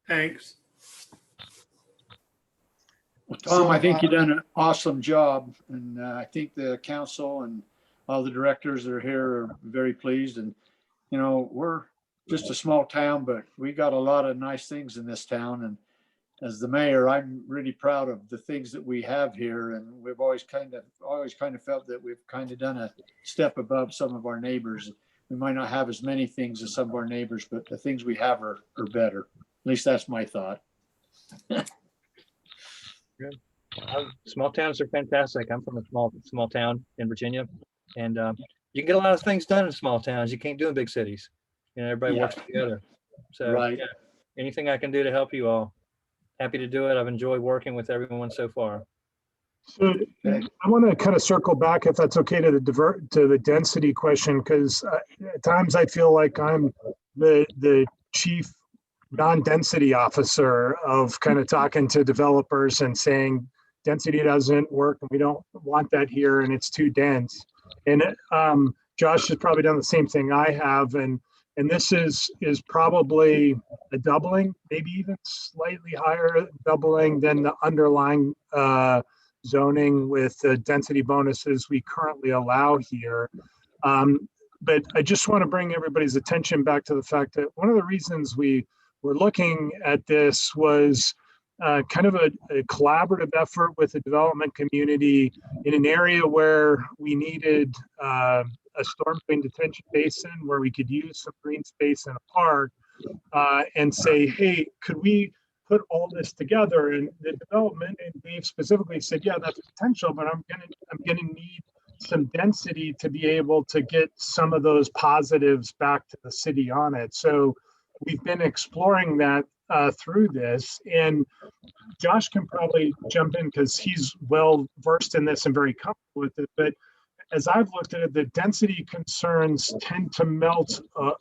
Thanks. Well, Tom, I think you've done an awesome job, and I think the council and all the directors that are here are very pleased. And we're just a small town, but we got a lot of nice things in this town. And as the mayor, I'm really proud of the things that we have here, and we've always kind of felt that we've kind of done a step above some of our neighbors. We might not have as many things as some of our neighbors, but the things we have are better. At least that's my thought. Good. Small towns are fantastic. I'm from a small town in Virginia, and you can get a lot of things done in small towns. You can't do in big cities. Everybody works together. So right. Anything I can do to help you all, happy to do it. I've enjoyed working with everyone so far. So I want to kind of circle back, if that's okay, to the density question, because at times I feel like I'm the chief non-density officer of kind of talking to developers and saying density doesn't work and we don't want that here and it's too dense. And Josh has probably done the same thing I have, and this is probably a doubling, maybe even slightly higher doubling than the underlying zoning with the density bonuses we currently allow here. But I just want to bring everybody's attention back to the fact that one of the reasons we were looking at this was kind of a collaborative effort with the development community in an area where we needed a storm drain detention basin, where we could use some green space in a park, and say, hey, could we put all this together? And the development, and Dave specifically said, yeah, that's potential, but I'm gonna need some density to be able to get some of those positives back to the city on it. So we've been exploring that through this, and Josh can probably jump in because he's well versed in this and very comfortable with it. But as I've looked at it, the density concerns tend to melt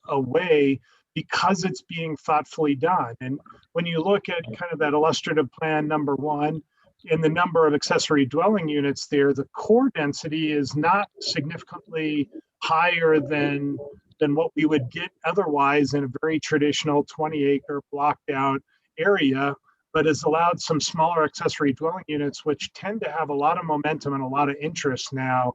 away because it's being thoughtfully done. And when you look at kind of that illustrative plan number one, in the number of accessory dwelling units there, the core density is not significantly higher than what we would get otherwise in a very traditional 20-acre blocked out area, but has allowed some smaller accessory dwelling units, which tend to have a lot of momentum and a lot of interest now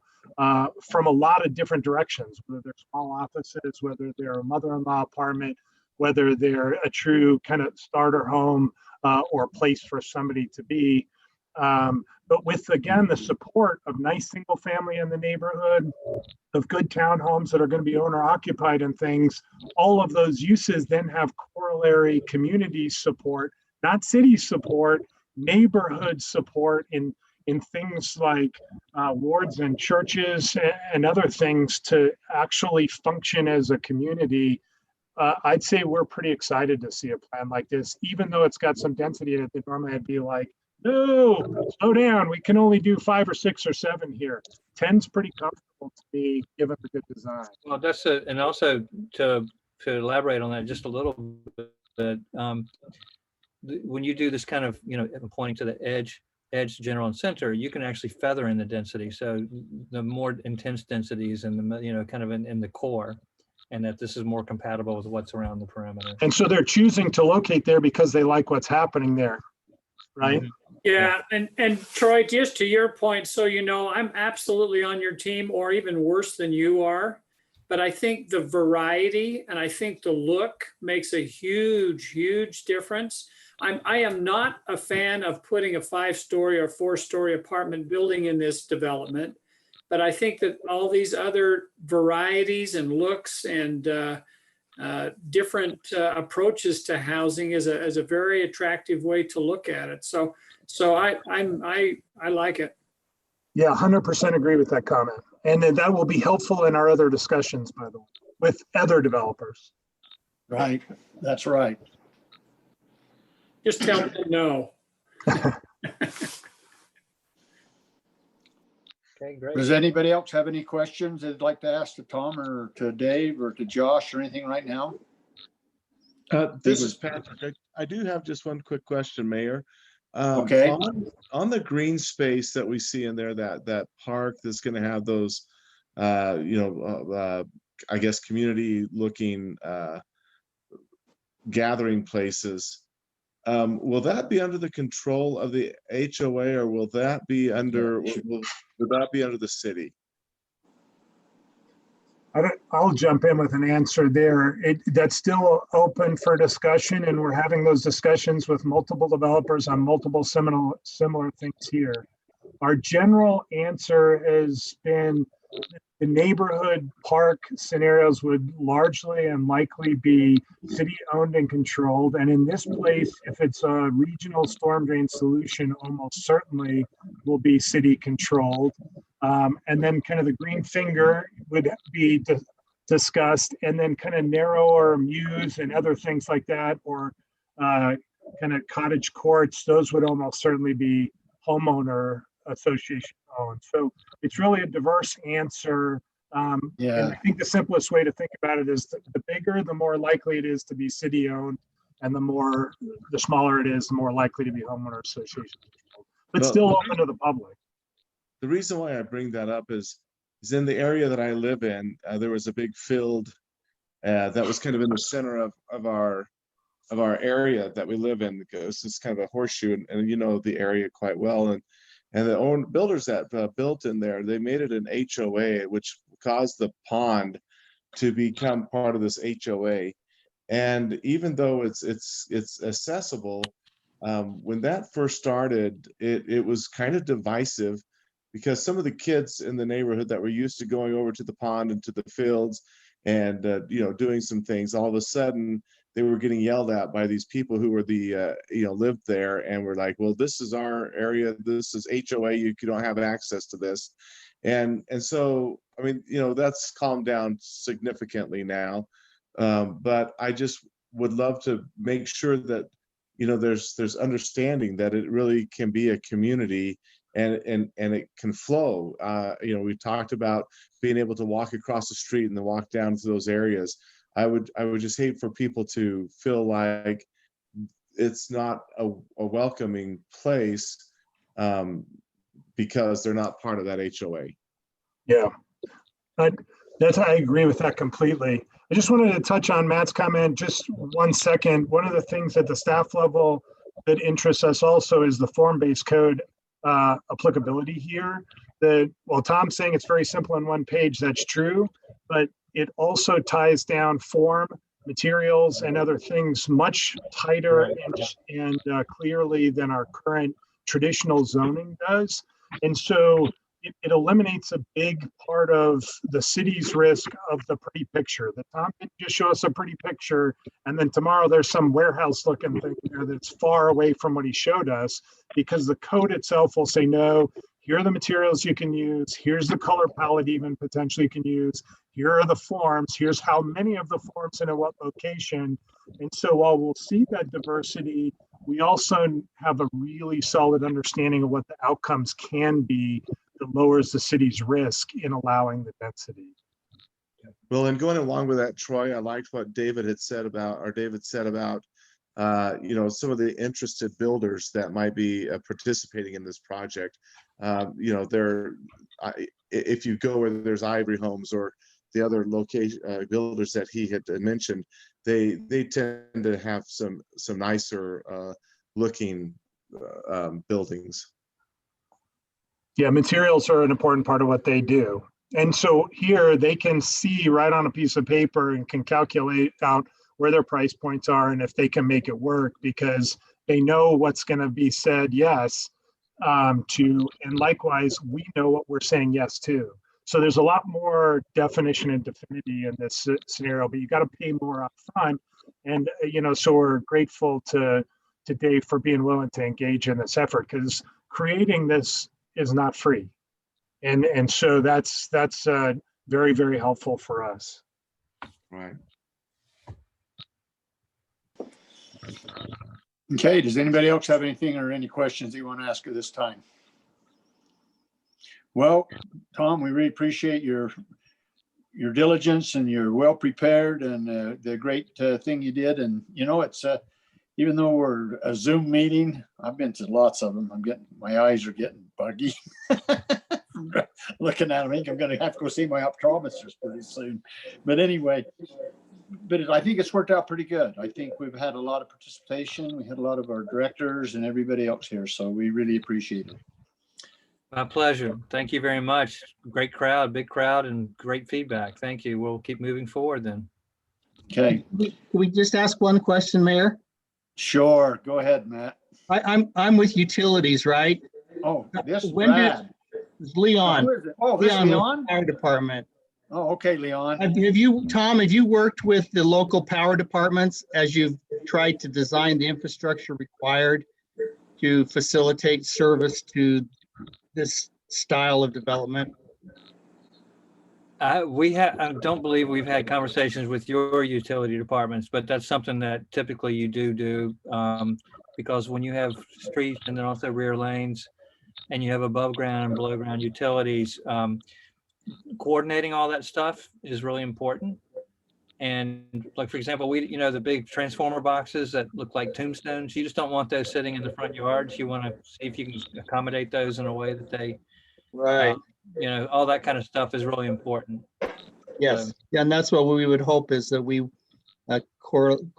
from a lot of different directions, whether they're small offices, whether they're a mother-in-law apartment, whether they're a true kind of starter home or place for somebody to be. But with, again, the support of nice single family in the neighborhood, of good townhomes that are going to be owner occupied and things, all of those uses then have corollary community support, not city support, neighborhood support in things like wards and churches and other things to actually function as a community. I'd say we're pretty excited to see a plan like this, even though it's got some density in it that normally I'd be like, no, slow down. We can only do 5 or 6 or 7 here. 10's pretty comfortable to me, given the good design. Well, that's it. And also to elaborate on that just a little bit, when you do this kind of, pointing to the edge, general and center, you can actually feather in the density. So the more intense densities and the, kind of in the core, and that this is more compatible with what's around the perimeter. And so they're choosing to locate there because they like what's happening there, right? Yeah, and Troy, just to your point, so I'm absolutely on your team, or even worse than you are. But I think the variety and I think the look makes a huge, huge difference. I am not a fan of putting a 5-story or 4-story apartment building in this development, but I think that all these other varieties and looks and different approaches to housing is a very attractive way to look at it. So I like it. Yeah, 100% agree with that comment. And then that will be helpful in our other discussions, by the way, with other developers. Right, that's right. Just tell them no. Okay, great. Does anybody else have any questions they'd like to ask to Tom or to Dave or to Josh or anything right now? This is Patrick. I do have just one quick question, Mayor. Okay. On the green space that we see in there, that park that's going to have those, I guess, community looking gathering places. Will that be under the control of the HOA, or will that be under the city? I'll jump in with an answer there. That's still open for discussion, and we're having those discussions with multiple developers on multiple similar things here. Our general answer has been the neighborhood park scenarios would largely and likely be city owned and controlled. And in this place, if it's a regional storm drain solution, almost certainly will be city controlled. And then kind of the green finger would be discussed, and then kind of narrower mews and other things like that, or kind of cottage courts, those would almost certainly be homeowner association owned. So it's really a diverse answer. And I think the simplest way to think about it is the bigger, the more likely it is to be city owned, and the smaller it is, the more likely to be homeowner association controlled, but still open to the public. The reason why I bring that up is in the area that I live in, there was a big field that was kind of in the center of our area that we live in. It's kind of a horseshoe, and you know the area quite well. And the builders that built in there, they made it an HOA, which caused the pond to become part of this HOA. And even though it's accessible, when that first started, it was kind of divisive, because some of the kids in the neighborhood that were used to going over to the pond and to the fields and doing some things, all of a sudden they were getting yelled at by these people who were lived there, and were like, well, this is our area, this is HOA, you don't have access to this. And so, I mean, that's calmed down significantly now. But I just would love to make sure that, there's understanding that it really can be a community, and it can flow. We talked about being able to walk across the street and then walk down to those areas. I would just hate for people to feel like it's not a welcoming place because they're not part of that HOA. Yeah, I agree with that completely. I just wanted to touch on Matt's comment just 1 second. One of the things at the staff level that interests us also is the form-based code applicability here. While Tom's saying it's very simple on one page, that's true, but it also ties down form, materials, and other things much tighter and clearly than our current traditional zoning does. And so it eliminates a big part of the city's risk of the pretty picture. The Tom didn't just show us a pretty picture, and then tomorrow there's some warehouse looking thing there that's far away from what he showed us, because the code itself will say, no, here are the materials you can use, here's the color palette even potentially you can use, here are the forms, here's how many of the forms and at what location. And so while we'll see that diversity, we also have a really solid understanding of what the outcomes can be that lowers the city's risk in allowing the density. Well, and going along with that, Troy, I liked what David said about some of the interested builders that might be participating in this project. If you go where there's Ivory Homes or the other location builders that he had mentioned, they tend to have some nicer looking buildings. Yeah, materials are an important part of what they do. And so here they can see right on a piece of paper and can calculate out where their price points are and if they can make it work, because they know what's going to be said yes to, and likewise, we know what we're saying yes to. So there's a lot more definition and definity in this scenario, but you got to pay more up front. And, so we're grateful to Dave for being willing to engage in this effort, because creating this is not free. And so that's very, very helpful for us. Right. Okay, does anybody else have anything or any questions that you want to ask at this time? Well, Tom, we really appreciate your diligence, and you're well prepared, and the great thing you did. And it's even though we're a Zoom meeting, I've been to lots of them. My eyes are getting buggy looking at them. I think I'm going to have to go see my optometrist pretty soon. But anyway, I think it's worked out pretty good. I think we've had a lot of participation. We had a lot of our directors and everybody else here, so we really appreciate it. My pleasure. Thank you very much. Great crowd, big crowd, and great feedback. Thank you. We'll keep moving forward then. Okay. Can we just ask one question, Mayor? Sure. Go ahead, Matt. I'm with utilities, right? Oh, this is Leon. Oh, this is Leon? Fire department. Oh, okay, Leon. Have you worked with the local power departments as you've tried to design the infrastructure required to facilitate service to this style of development? I don't believe we've had conversations with your utility departments, but that's something that typically you do because when you have streets and then also rear lanes, and you have above ground and below ground utilities, coordinating all that stuff is really important. And like, for example, the big transformer boxes that look like tombstones, you just don't want those sitting in the front yards. You want to see if you can accommodate those in a way that they, right. All that kind of stuff is really important. Yes. So, yeah, and that's what we would hope, is that we correlated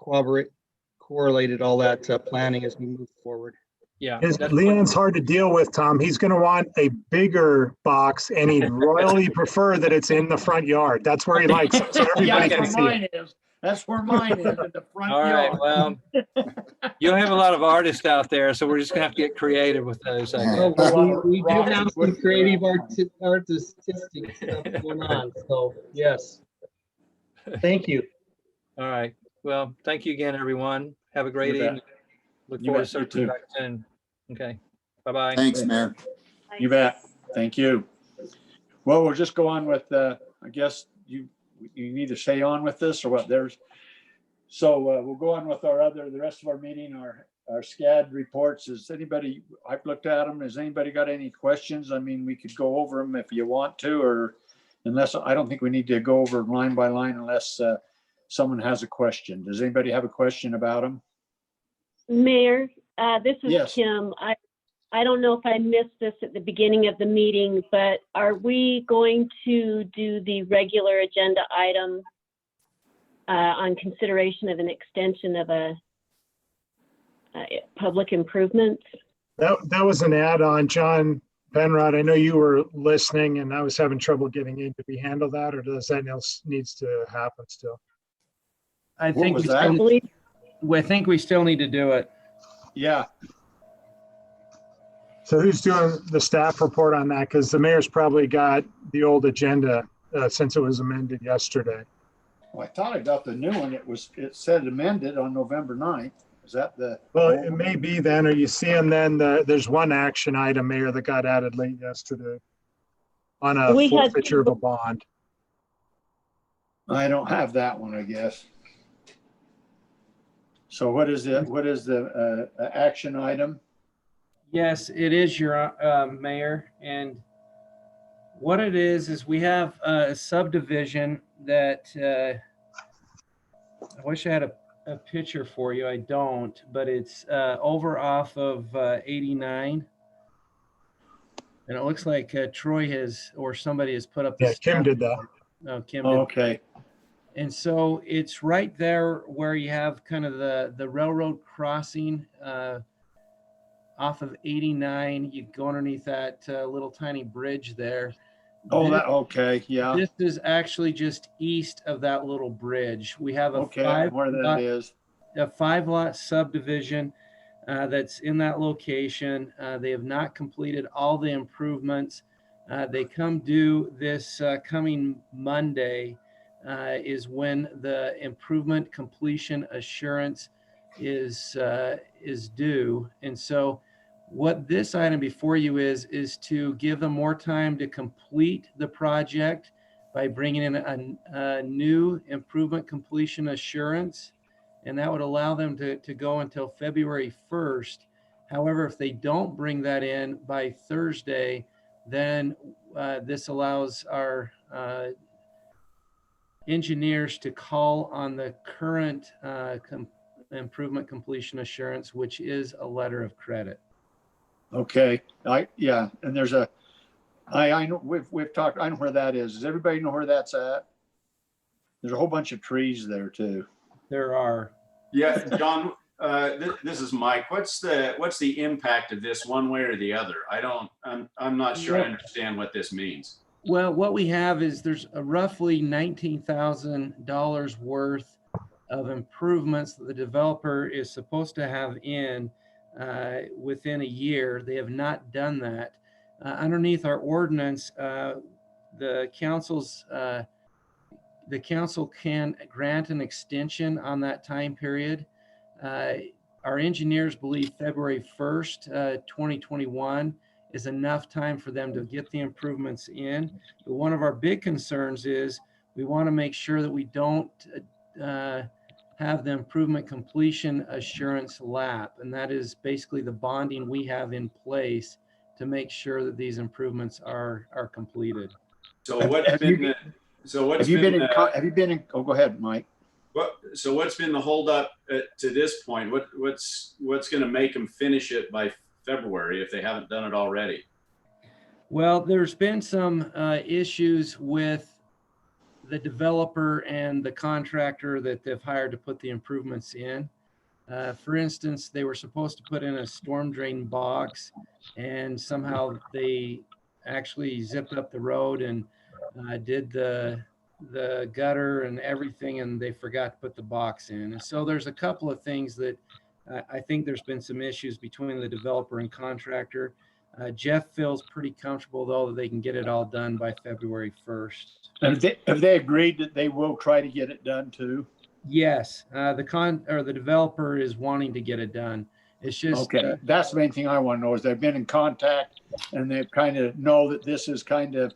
all that planning as we move forward. Yeah. Leon's hard to deal with, Tom. He's going to want a bigger box, and he'd royally prefer that it's in the front yard. That's where he likes it, so everybody can see it. That's where mine is, in the front all right, yard. well, you'll have a lot of artists out there, so we're just gonna have to get creative with those. I guess. We do have some creative artistic stuff going on, so yes. Thank you. All right. Well, thank you again, everyone. Have a great evening. Look forward to seeing you back soon. Okay. Bye-bye. Thanks, Mayor. You bet. Thank you. Well, we'll just go on with, I guess you need to stay on with this or what? So we'll go on with the rest of our meeting, our SCAD reports. I've looked at them. Has anybody got any questions? I mean, we could go over them if you want to, or I don't think we need to go over line by line unless someone has a question. Does anybody have a question about them? Mayor, this is Yes. Kim. I don't know if I missed this at the beginning of the meeting, but are we going to do the regular agenda item on consideration of an extension of a public improvement? That was an add-on. John Penrod, I know you were listening, and I was having trouble getting in. Did we handle that, or does that else needs to happen still? I think we still need to do it. Yeah. So who's doing the staff report on that? Because the mayor's probably got the old agenda since it was amended yesterday. Well, I thought I got the new one. It said amended on November 9th. Is that the? Well, it may be then, or you seeing then there's one action item, Mayor, that got added late yesterday on a We had forfeiture of a bond. I don't have that one, I guess. So what is it? What is the action item? Yes, it is, your mayor. And what it is we have a subdivision that I wish I had a picture for you. I don't, but it's over off of 89. And it looks like Troy has, or somebody has put up. Yeah, Kim did that. Oh, Kim Oh, did. okay. And so it's right there where you have kind of the railroad crossing off of 89. You go underneath that little tiny bridge there. Oh, that, okay, yeah. This is actually just east of that little bridge. We have a where that is. A 5-lot subdivision that's in that location. They have not completed all the improvements. They come due this coming Monday is when the improvement completion assurance is due. And so what this item before you is to give them more time to complete the project by bringing in a new improvement completion assurance. And that would allow them to go until February 1st. However, if they don't bring that in by Thursday, then this allows our engineers to call on the current improvement completion assurance, which is a letter of credit. Okay, yeah, and there's I know we've talked, I know where that is. Does everybody know where that's at? There's a whole bunch of trees there too. There are. Yeah, John, this is Mike. What's the impact of this one way or the other? I'm not sure I understand what this means. Well, what we have is there's a roughly $19,000 worth of improvements that the developer is supposed to have in within a year. They have not done that. Underneath our ordinance, the council can grant an extension on that time period. Our engineers believe February 1st, 2021 is enough time for them to get the improvements in. But one of our big concerns is we want to make sure that we don't have the improvement completion assurance lap. And that is basically the bonding we have in place to make sure that these improvements are completed. So have you been in, oh, go ahead, Mike. So what's been the holdup to this point? What's going to make them finish it by February if they haven't done it already? Well, there's been some issues with the developer and the contractor that they've hired to put the improvements in. For instance, they were supposed to put in a storm drain box, and somehow they actually zipped up the road and did the gutter and everything, and they forgot to put the box in. And so there's a couple of things that I think there's been some issues between the developer and contractor. Jeff feels pretty comfortable, though, that they can get it all done by February 1st. Have they agreed that they will try to get it done too? Yes, the developer is wanting to get it done. It's just okay. That's the main thing I want to know is they've been in contact and they kind of know that this is kind of,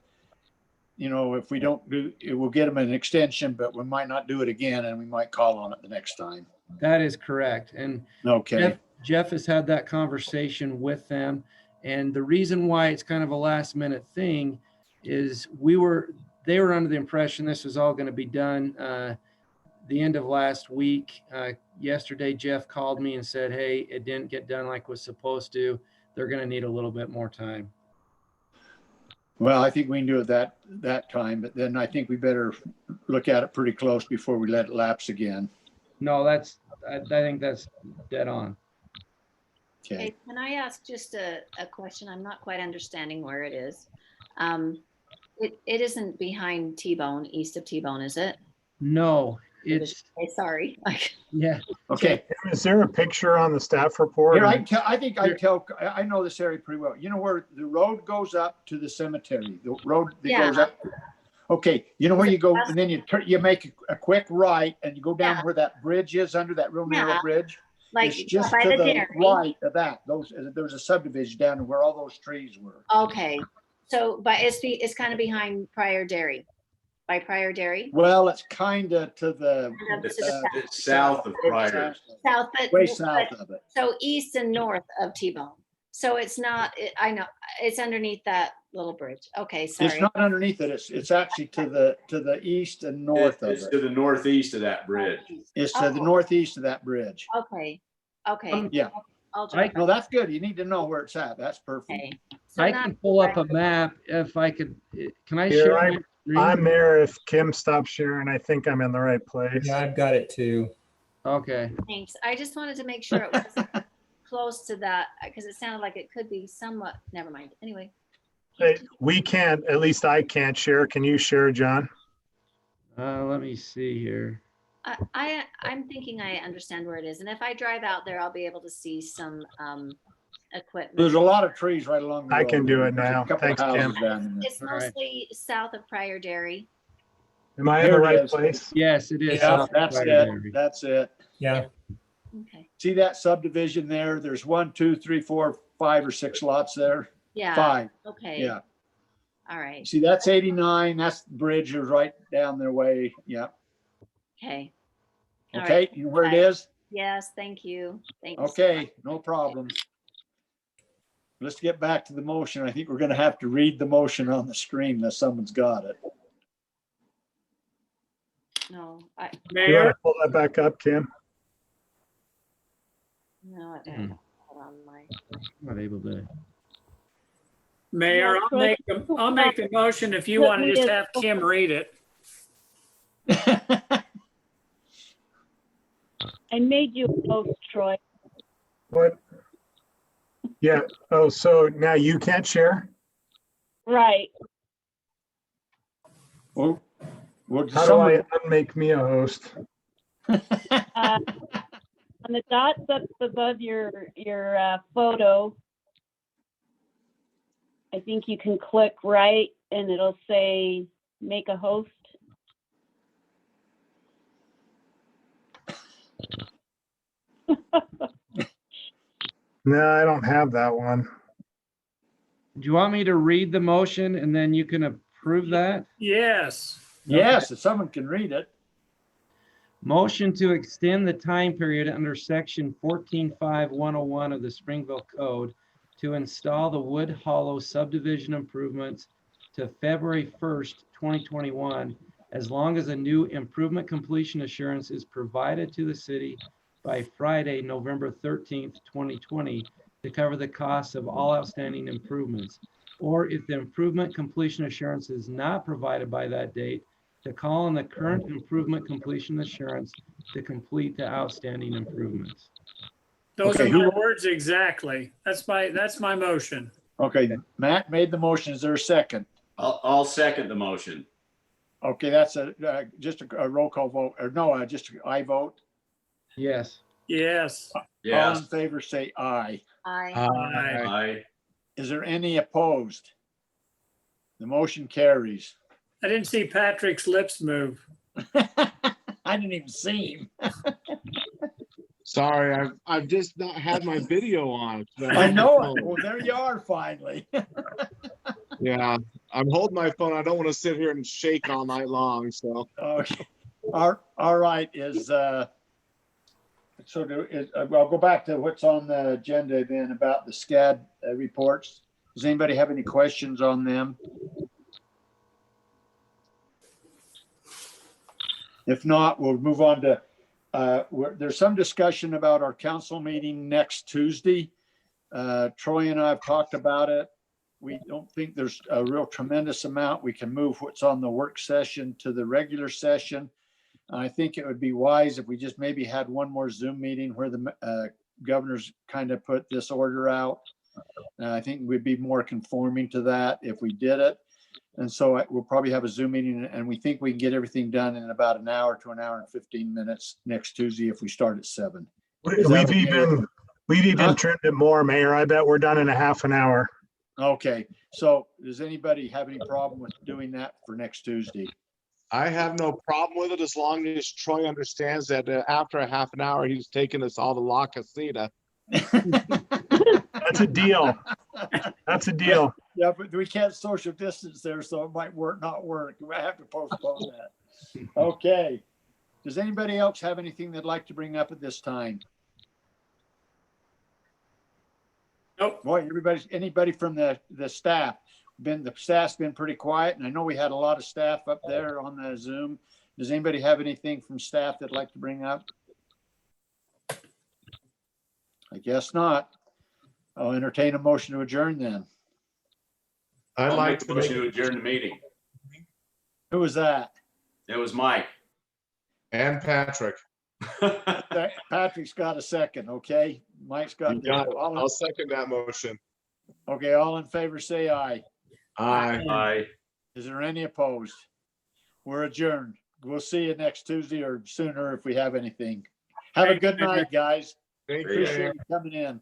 you know, if we don't do it, we'll get them an extension, but we might not do it again, and we might call on it the next time. That is correct. And okay, Jeff has had that conversation with them. And the reason why it's kind of a last minute thing is they were under the impression this was all going to be done the end of last week. Yesterday, Jeff called me and said, hey, it didn't get done like it was supposed to. They're going to need a little bit more time. Well, I think we can do it that time, but then I think we better look at it pretty close before we let it lapse again. No, I think that's dead on. Okay. Hey, can I ask just a question? I'm not quite understanding where it is. It isn't behind T-Bone, east of T-Bone, is it? No, it's, Sorry. yeah, Okay, Is there a picture on the staff report? here, I know this area pretty well. You know where the road goes up to the cemetery, the road that goes Yeah. up? Okay, you know where you go, and then you make a quick right and you go down Yeah. where that bridge is, under that real narrow Yeah. bridge? Like It's just by to the the dairy. right of that. There's a subdivision down where all those trees were. Okay, so but it's kind of behind Prior Dairy, by Prior Dairy. Well, it's kind of to the, Kind of to the south. It's south of Pryor. South, but way south of it. so east and north of T-Bone. So it's not, I know, it's underneath that little bridge. Okay, It's sorry. not underneath it. It's actually to the east and north of It's to it. the northeast of that bridge. It's to the Oh. northeast of that bridge. Okay, okay. Yeah. I'll drive. No, that's good. You need to know where it's at. That's perfect. Okay. So I not can pull up a right- map if I could. Can I Here, share? my screen? I'm there. If Kim stops sharing, I think I'm in the right place. Yeah, I've got it too. Okay. Thanks. I just wanted to make sure it was close to that, because it sounded like it could be somewhat, never mind. Anyway, Hey, we can't, at least I can't share. Can you share, John? Let me see here. I'm thinking I understand where it is. And if I drive out there, I'll be able to see some equipment. There's a lot of trees right along the road. I can do it There's a now. couple of Thanks, Kim. houses down in there. It's All right. mostly south of Prior Dairy. Am I in the Here it right is. place? Yes, it is. Yeah, south of that's Prior it. Dairy. That's it. Yeah. Okay. See that subdivision there? There's 1, 2, 3, 4, 5 or 6 lots there. Yeah. 5. Okay. Yeah. All right. See, that's 89. That's the bridge is right down their way. Yeah. Okay. All Okay. right. You know where it is? Yes, thank you. Thank you. so Okay, much. no problem. Let's get back to the motion. I think we're going to have to read the motion on the screen unless someone's got it. No, You want Mayor, to pull that back up, Kim? no, I don't. Hold on, my. I'm not able to. Mayor, Yeah, I'll make the motion if you Let want to me just just- have Kim read it. I made you a host, Troy. What? Yeah. Oh, so now you can't share? Right. Well, How do I unmake me a host? On the dots up above your photo, I think you can click right and it'll say make a host. No, I don't have that one. Do you want me to read the motion and then you can approve that? Yes. Yes, if someone can read it. Motion to extend the time period under section 14.5.101 of the Springville Code to install the Wood Hollow subdivision improvements to February 1st, 2021, as long as a new improvement completion assurance is provided to the city by Friday, November 13th, 2020, to cover the costs of all outstanding improvements. Or if the improvement completion assurance is not provided by that date, to call on the current improvement completion assurance to complete the outstanding improvements. Those Okay, are my words exactly. That's my motion. Okay, Matt made the motion. Is there a second? I'll second the motion. Okay, that's just a roll call vote, or no, just I vote. Yes. Yes. All Yes. in favor, say aye. I, Aye. Is there any opposed? The motion carries. I didn't see Patrick's lips move. I didn't even see him. Sorry, I've just not had my video on. I know it. Well, there you are finally. Yeah, I'm holding my phone. I don't want to sit here and shake all night long, so. Okay. All right, I'll go back to what's on the agenda then about the SCAD reports. Does anybody have any questions on them? If not, we'll move on to, there's some discussion about our council meeting next Tuesday. Troy and I have talked about it. We don't think there's a real tremendous amount. We can move what's on the work session to the regular session. I think it would be wise if we just maybe had one more Zoom meeting where the governors kind of put this order out. I think we'd be more conforming to that if we did it. And so we'll probably have a Zoom meeting, and we think we can get everything done in about an hour to an hour and 15 minutes next Tuesday if we start at 7. Is that We've okay with even Huh? trimmed it more, Mayor. I bet we're done in a half an hour. Okay, so does anybody have any problem with doing that for next Tuesday? I have no problem with it as long as Troy understands that after a half an hour, he's taking us all to La Casita. That's a deal. That's a deal. Yeah, but we can't social distance there, so it might not work. We might have to postpone that. Okay. Does anybody else have anything they'd like to bring up at this time? Nope. Boy, anybody from the staff? The staff's been pretty quiet, and I know we had a lot of staff up there on the Zoom. Does anybody have anything from staff that'd like to bring up? I guess not. I'll entertain a motion to adjourn then. I'd I'll like make the to motion to adjourn the meeting. Who was that? It was Mike. and Patrick. Patrick's got a second, okay? Mike's got. You got it. I'll second that motion. Okay, all in favor, say aye. Aye. Aye. Is there any opposed? We're adjourned. We'll see you next Tuesday or sooner if we have anything. Have a good night, guys. Thank you. Appreciate you coming in.